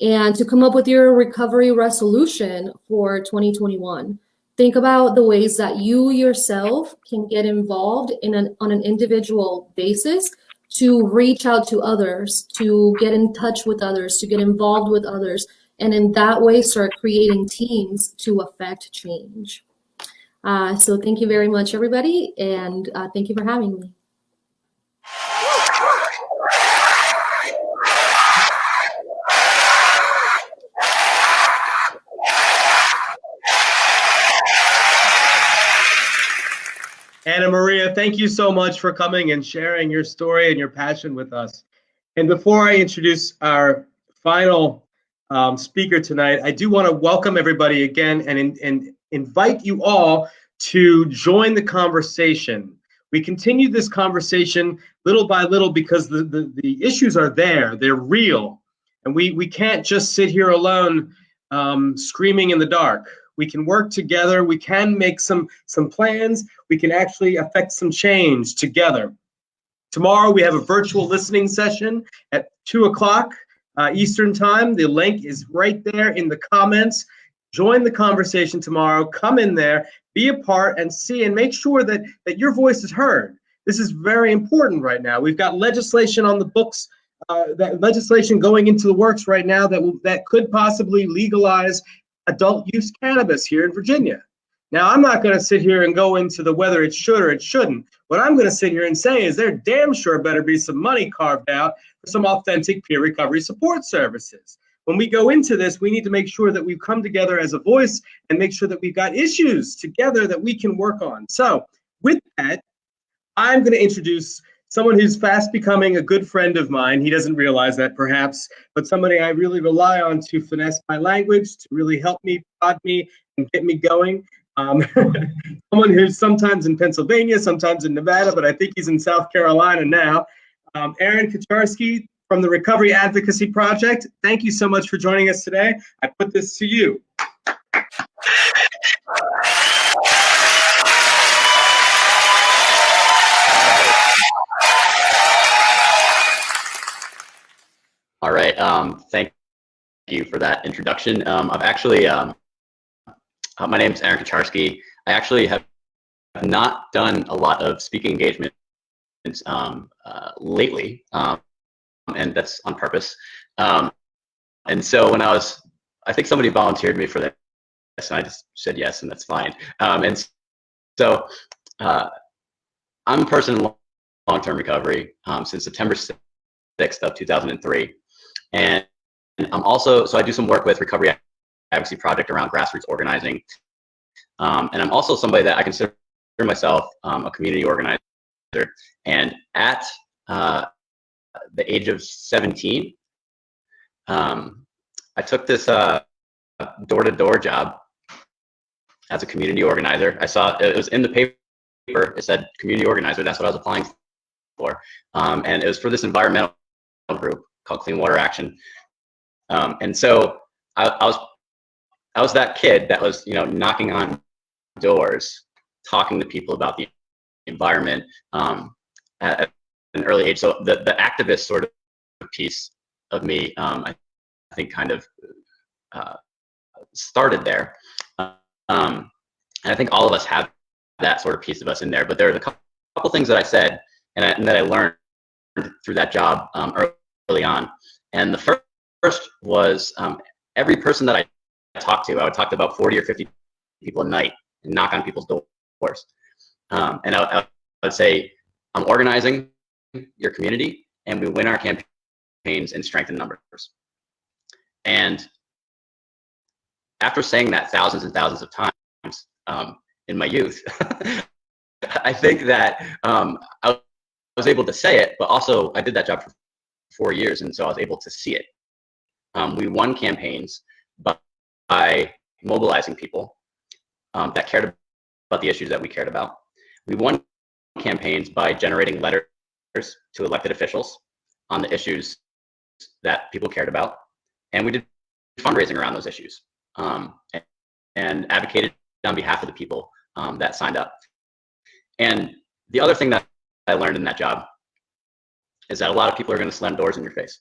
and to come up with your recovery resolution for 2021. Think about the ways that you yourself can get involved on an individual basis to reach out to others, to get in touch with others, to get involved with others, and in that way start creating teams to affect change. So thank you very much, everybody, and thank you for having me. Anna Maria, thank you so much for coming and sharing your story and your passion with us. And before I introduce our final speaker tonight, I do want to welcome everybody again and invite you all to join the conversation. We continue this conversation little by little because the issues are there, they're real. And we can't just sit here alone screaming in the dark. We can work together, we can make some plans, we can actually affect some change together. Tomorrow we have a virtual listening session at 2 o'clock Eastern time. The link is right there in the comments. Join the conversation tomorrow, come in there, be a part and see and make sure that your voice is heard. This is very important right now. We've got legislation on the books, that legislation going into the works right now that could possibly legalize adult use cannabis here in Virginia. Now, I'm not going to sit here and go into the whether it should or it shouldn't. What I'm going to sit here and say is there damn sure better be some money carved out for some authentic peer recovery support services. When we go into this, we need to make sure that we come together as a voice and make sure that we've got issues together that we can work on. So with that, I'm going to introduce someone who's fast becoming a good friend of mine. He doesn't realize that perhaps, but somebody I really rely on to finesse my language, to really help me, prod me, and get me going. Someone who's sometimes in Pennsylvania, sometimes in Nevada, but I think he's in South Carolina now. Aaron Kaczarski from the Recovery Advocacy Project. Thank you so much for joining us today. I put this to you. All right, thank you for that introduction. I've actually, my name is Aaron Kaczarski. I actually have not done a lot of speaking engagements lately, and that's on purpose. And so when I think somebody volunteered me for this, and I just said yes, and that's fine. And so I'm a person in long-term recovery since September 6th of 2003. And I'm also, so I do some work with Recovery Advocacy Project around grassroots organizing. And I'm also somebody that I consider myself a community organizer. And at the age of 17, I took this door-to-door job as a community organizer. I saw it was in the paper. It said community organizer. That's what I was applying for. And it was for this environmental group called Clean Water Action. And so I was that kid that was, knocking on doors, talking to people about the environment at an early age. So the activist sort of piece of me, I think, kind of started there. And I think all of us have that sort of piece of us in there. But there are a couple things that I said and that I learned through that job early on. And the first was every person that I talked to, I would talk to about 40 or 50 people a night and knock on people's doors. And I would say, I'm organizing your community and we win our campaigns and strengthen numbers. And after saying that thousands and thousands of times in my youth, I think that I was able to say it, but also I did that job for 4 years, and so I was able to see it. We won campaigns by mobilizing people that cared about the issues that we cared about. We won campaigns by generating letters to elected officials on the issues that people cared about, and we did fundraising around those issues and advocated on behalf of the people that signed up. And the other thing that I learned in that job is that a lot of people are going to slam doors in your face.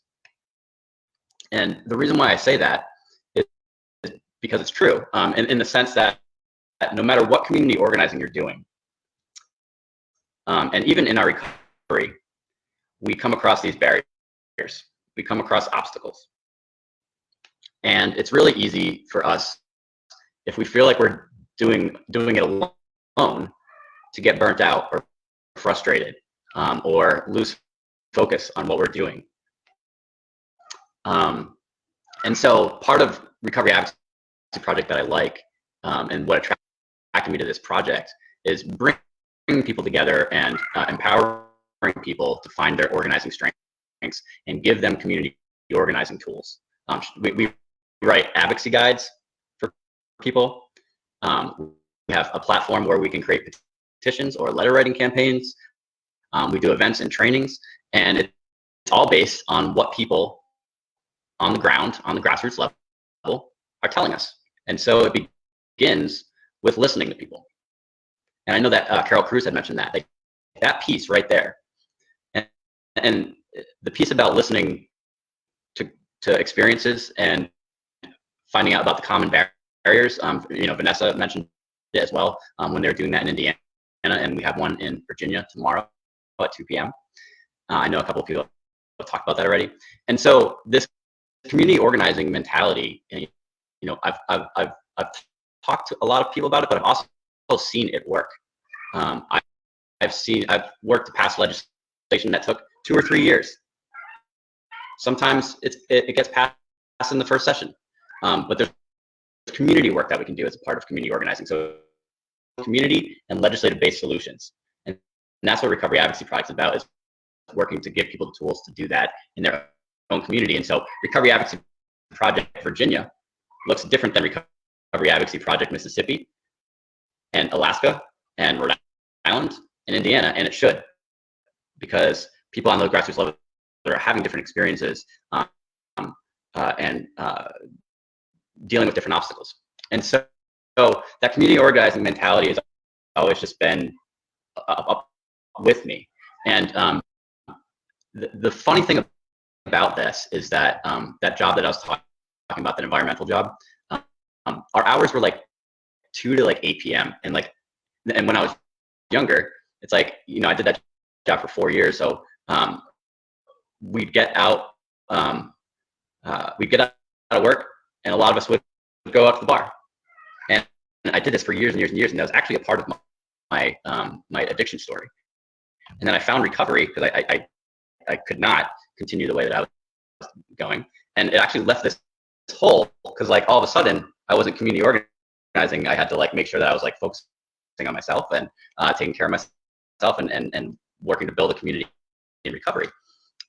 And the reason why I say that is because it's true, in the sense that no matter what community organizing you're doing, and even in our recovery, we come across these barriers. We come across obstacles. And it's really easy for us, if we feel like we're doing it alone, to get burnt out or frustrated, or lose focus on what we're doing. And so part of Recovery Advocacy Project that I like, and what attracted me to this project, is bringing people together and empowering people to find their organizing strengths and give them community organizing tools. We write advocacy guides for people. We have a platform where we can create petitions or letter writing campaigns. We do events and trainings, and it's all based on what people on the ground, on the grassroots level, are telling us. And so it begins with listening to people. And I know that Carol Cruz had mentioned that, like, that piece right there. And the piece about listening to experiences and finding out about the common barriers, Vanessa mentioned it as well, when they're doing that in Indiana, and we have one in Virginia tomorrow at 2 p.m. I know a couple of people have talked about that already. And so this community organizing mentality, I've talked to a lot of people about it, but I've also seen it work. I've worked to pass legislation that took 2 or 3 years. Sometimes it gets passed in the first session, but there's community work that we can do as a part of community organizing. So community and legislative-based solutions, and that's what Recovery Advocacy Project is about, is working to give people the tools to do that in their own community. And so Recovery Advocacy Project Virginia looks different than Recovery Advocacy Project Mississippi and Alaska and Rhode Island and Indiana, and it should, because people on the grassroots level are having different experiences and dealing with different obstacles. And so that community organizing mentality has always just been up with me. And the funny thing about this is that that job that I was talking about, that environmental job, our hours were like 2 to like 8 p.m. And when I was younger, it's like, I did that job for 4 years. So we'd get out of work, and a lot of us would go out to the bar. And I did this for years and years and years, and that was actually a part of my addiction story. And then I found recovery, because I could not continue the way that I was going, and it actually left this hole, because all of a sudden I wasn't community organizing. I had to make sure that I was focusing on myself and taking care of myself and working to build a community in recovery.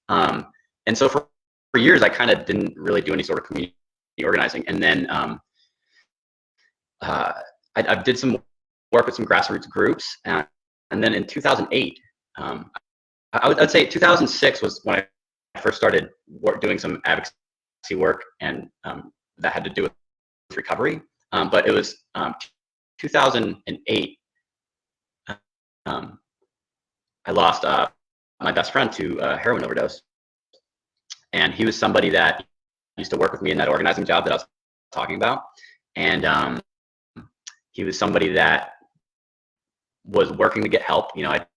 And so for years I kind of didn't really do any sort of community organizing. And then I did some work with some grassroots groups, and then in 2008, I'd say 2006 was when I first started doing some advocacy work, and that had to do with recovery. But it was 2008. I lost my best friend to a heroin overdose, and he was somebody that used to work with me in that organizing job that I was talking about, and he was somebody that was working to get help. I'd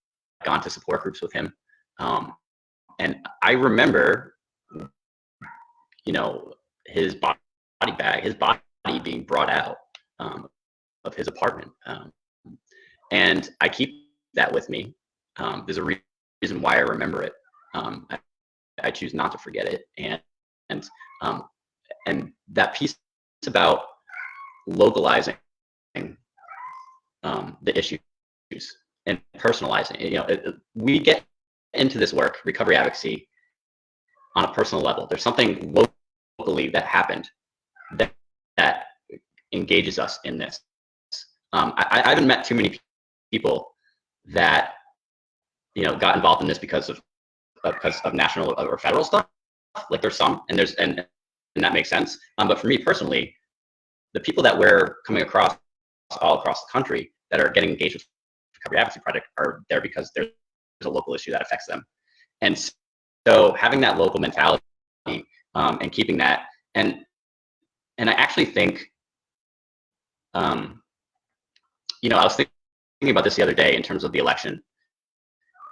gone to support groups with him, and I remember, his body being brought out of his apartment, and I keep that with me. There's a reason why I remember it. I choose not to forget it, and that piece about localizing the issues and personalizing. We get into this work, recovery advocacy, on a personal level. There's something locally that happened that engages us in this. I haven't met too many people that got involved in this because of national or federal stuff. There's some, and that makes sense. But for me personally, the people that we're coming across all across the country that are getting engaged with Recovery Advocacy Project are there because there's a local issue that affects them. And so having that local mentality and keeping that, and I actually think I was thinking about this the other day in terms of the election,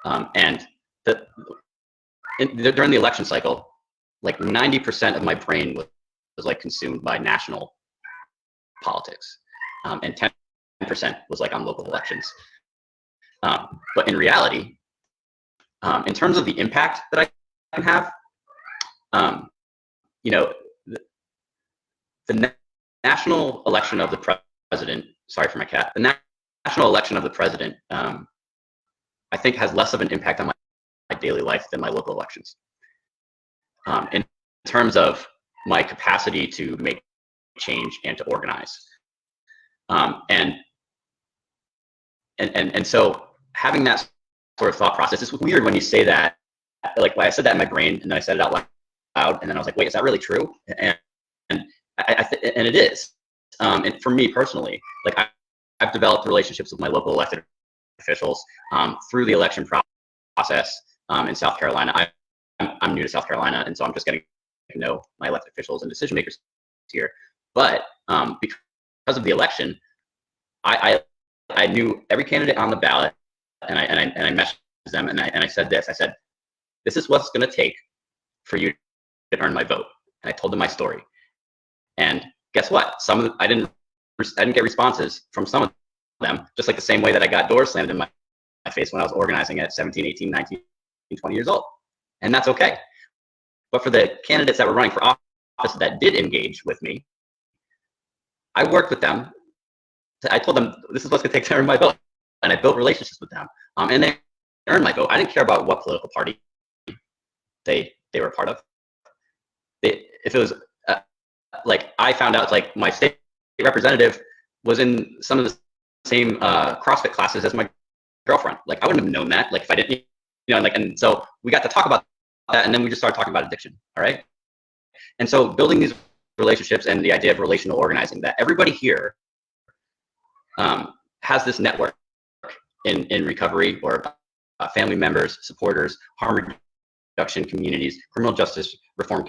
and during the election cycle, like 90% of my brain was like consumed by national politics, and 10% was like on local elections. But in reality, in terms of the impact that I can have, the national election of the president, sorry for my cat, the national election of the president, I think has less of an impact on my daily life than my local elections. In terms of my capacity to make change and to organize. And so having that sort of thought process, it's weird when you say that, like I said that in my brain and then I said it out loud and then I was like, wait, is that really true? And and it is. And for me personally, like I've developed relationships with my local elected officials through the election process in South Carolina. I'm new to South Carolina, and so I'm just getting to know my elected officials and decision makers here. But because of the election, I knew every candidate on the ballot, and I messaged them, and I said this. I said, this is what's going to take for you to earn my vote. And I told them my story. And guess what? I didn't get responses from some of them, just like the same way that I got doors slammed in my face when I was organizing at 17, 18, 19, 20 years old. And that's okay. But for the candidates that were running for office that did engage with me, I worked with them. I told them, this is what's going to take to earn my vote. And I built relationships with them. And they earned my vote. I didn't care about what political party they were a part of. If it was, like, I found out, like, my state representative was in some of the same CrossFit classes as my girlfriend. Like, I wouldn't have known that, like, if I didn't, and so we got to talk about that, and then we just started talking about addiction, all right? And so building these relationships and the idea of relational organizing, that everybody here has this network in recovery, or family members, supporters, harm reduction communities, criminal justice reform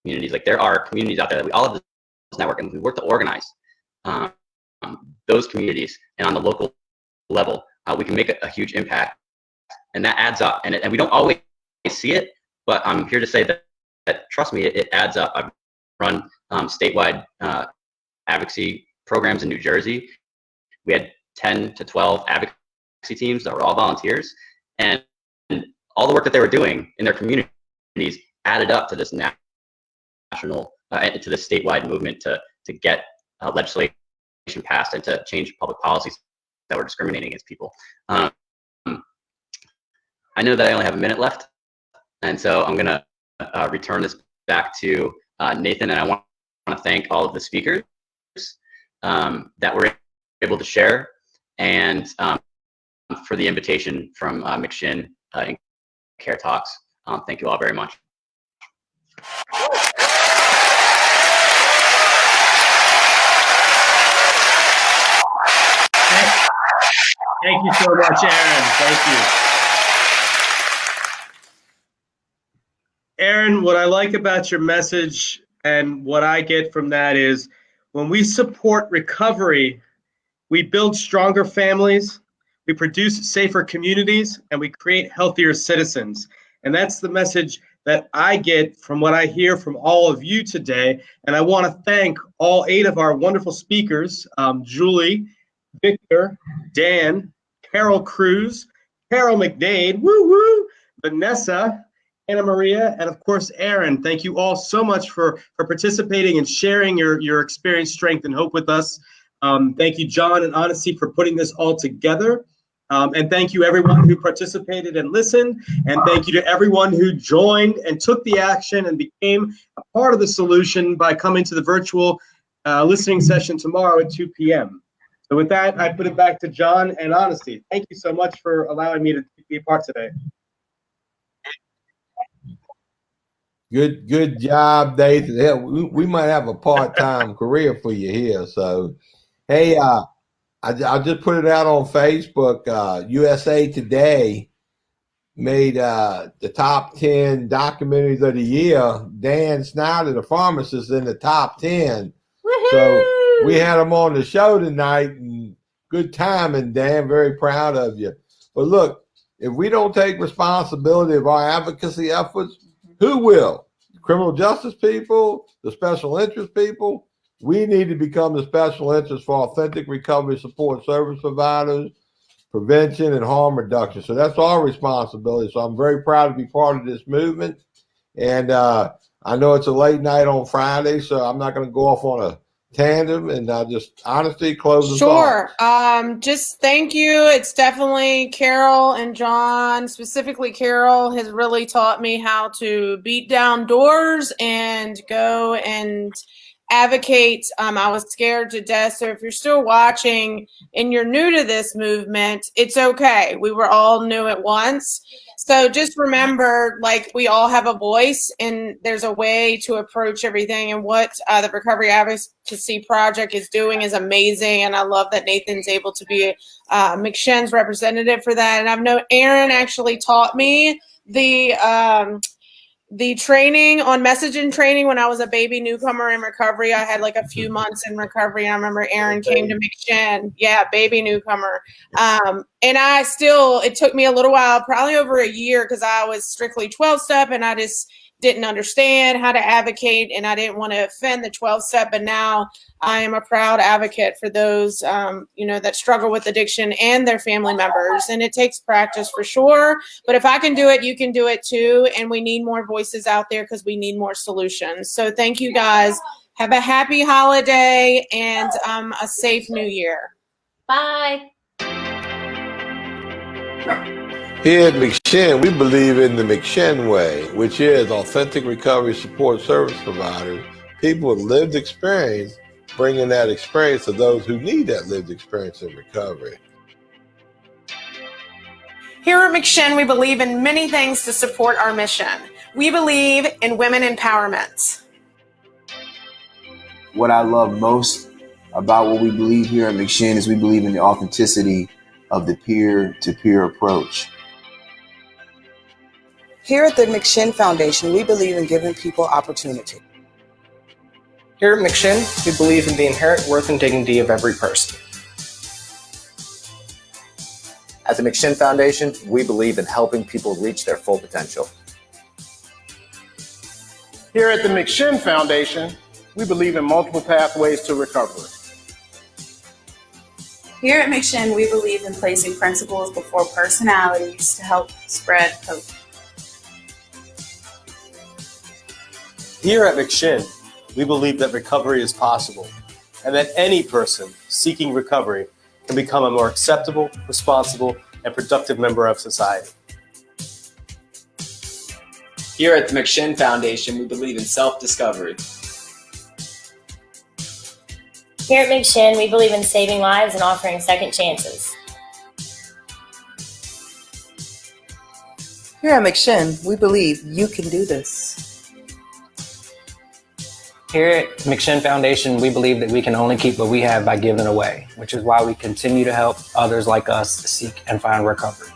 communities. Like, there are communities out there that we all have this network, and we work to organize those communities, and on the local level, we can make a huge impact, and that adds up. And we don't always see it, but I'm here to say that trust me, it adds up. I've run statewide advocacy programs in New Jersey. We had 10 to 12 advocacy teams that were all volunteers, and all the work that they were doing in their communities added up to this national, to this statewide movement to get legislation passed and to change public policies that were discriminating against people. I know that I only have a minute left, and so I'm going to return this back to Nathan, and I want to thank all of the speakers that were able to share, and for the invitation from McShin and Care Talks. Thank you all very much. Thank you so much, Aaron. Thank you. Aaron, what I like about your message and what I get from that is when we support recovery, we build stronger families, we produce safer communities, and we create healthier citizens. And that's the message that I get from what I hear from all of you today. And I want to thank all 8 of our wonderful speakers, Julie, Victor, Dan, Carol Cruz, Carol McDade, woo-woo, Vanessa, Anna Maria, and of course, Aaron. Thank you all so much for participating and sharing your experience, strength, and hope with us. Thank you, John and Honesty, for putting this all together. And thank you, everyone who participated and listened. And thank you to everyone who joined and took the action and became a part of the solution by coming to the virtual listening session tomorrow at 2 p.m. So with that, I put it back to John and Honesty. Thank you so much for allowing me to be a part today. Good job, Nathan. Hell, we might have a part-time career for you here. So, hey, I just put it out on Facebook. USA Today made the top 10 documentaries of the year. Dan Snyder, the pharmacist, in the top 10. Woo-hoo! So we had him on the show tonight, and Good timing, Dan. Very proud of you. But look, if we don't take responsibility of our advocacy efforts, who will? Criminal justice people, the special interest people. We need to become the special interest for authentic recovery support service providers, prevention, and harm reduction. So that's our responsibility. So I'm very proud to be part of this movement. And I know it's a late night on Friday, so I'm not going to go off on a tandem, and I'll just honestly close us off. Sure. Just thank you. It's definitely Carol and John, specifically Carol, has really taught me how to beat down doors and go and advocate. I was scared to death. So if you're still watching and you're new to this movement, it's okay. We were all new at once. So just remember, like, we all have a voice and there's a way to approach everything. And what the Recovery Advocacy Project is doing is amazing. And I love that Nathan's able to be McShin's representative for that. And I've known Aaron actually taught me the training on messaging training when I was a baby newcomer in recovery. I had like a few months in recovery, and I remember Aaron came to McShin. Yeah, baby newcomer. And it took me a little while, probably over a year, because I was strictly 12-step and I just didn't understand how to advocate, and I didn't want to offend the 12-step. But now I am a proud advocate for those, that struggle with addiction and their family members. And it takes practice for sure. But if I can do it, you can do it too. And we need more voices out there because we need more solutions. So thank you guys. Have a happy holiday and a safe new year. Bye. Here at McShin, we believe in the McShin way, which is authentic recovery support service providers, people with lived experience, bringing that experience to those who need that lived experience in recovery. Here at McShin, we believe in many things to support our mission. We believe in women empowerment. What I love most about what we believe here at McShin is we believe in the authenticity of the peer-to-peer approach. Here at the McShin Foundation, we believe in giving people opportunity. Here at McShin, we believe in the inherent worth and dignity of every person. At the McShin Foundation, we believe in helping people reach their full potential. Here at the McShin Foundation, we believe in multiple pathways to recovery. Here at McShin, we believe in placing principles before personalities to help spread hope. Here at McShin, we believe that recovery is possible and that any person seeking recovery can become a more acceptable, responsible, and productive member of society. Here at the McShin Foundation, we believe in self-discovery. Here at McShin, we believe in saving lives and offering second chances. Here at McShin, we believe you can do this. Here at McShin Foundation, we believe that we can only keep what we have by giving away, which is why we continue to help others like us seek and find recovery.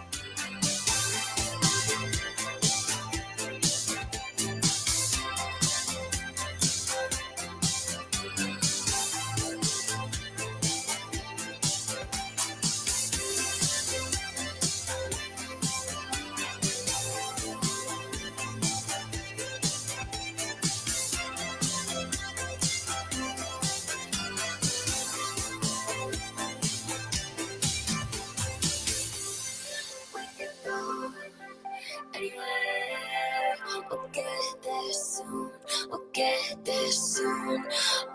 We'll get there soon. We'll get there soon.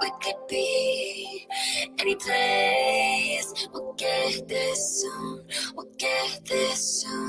We could be any place. We'll get there soon. We'll get there soon.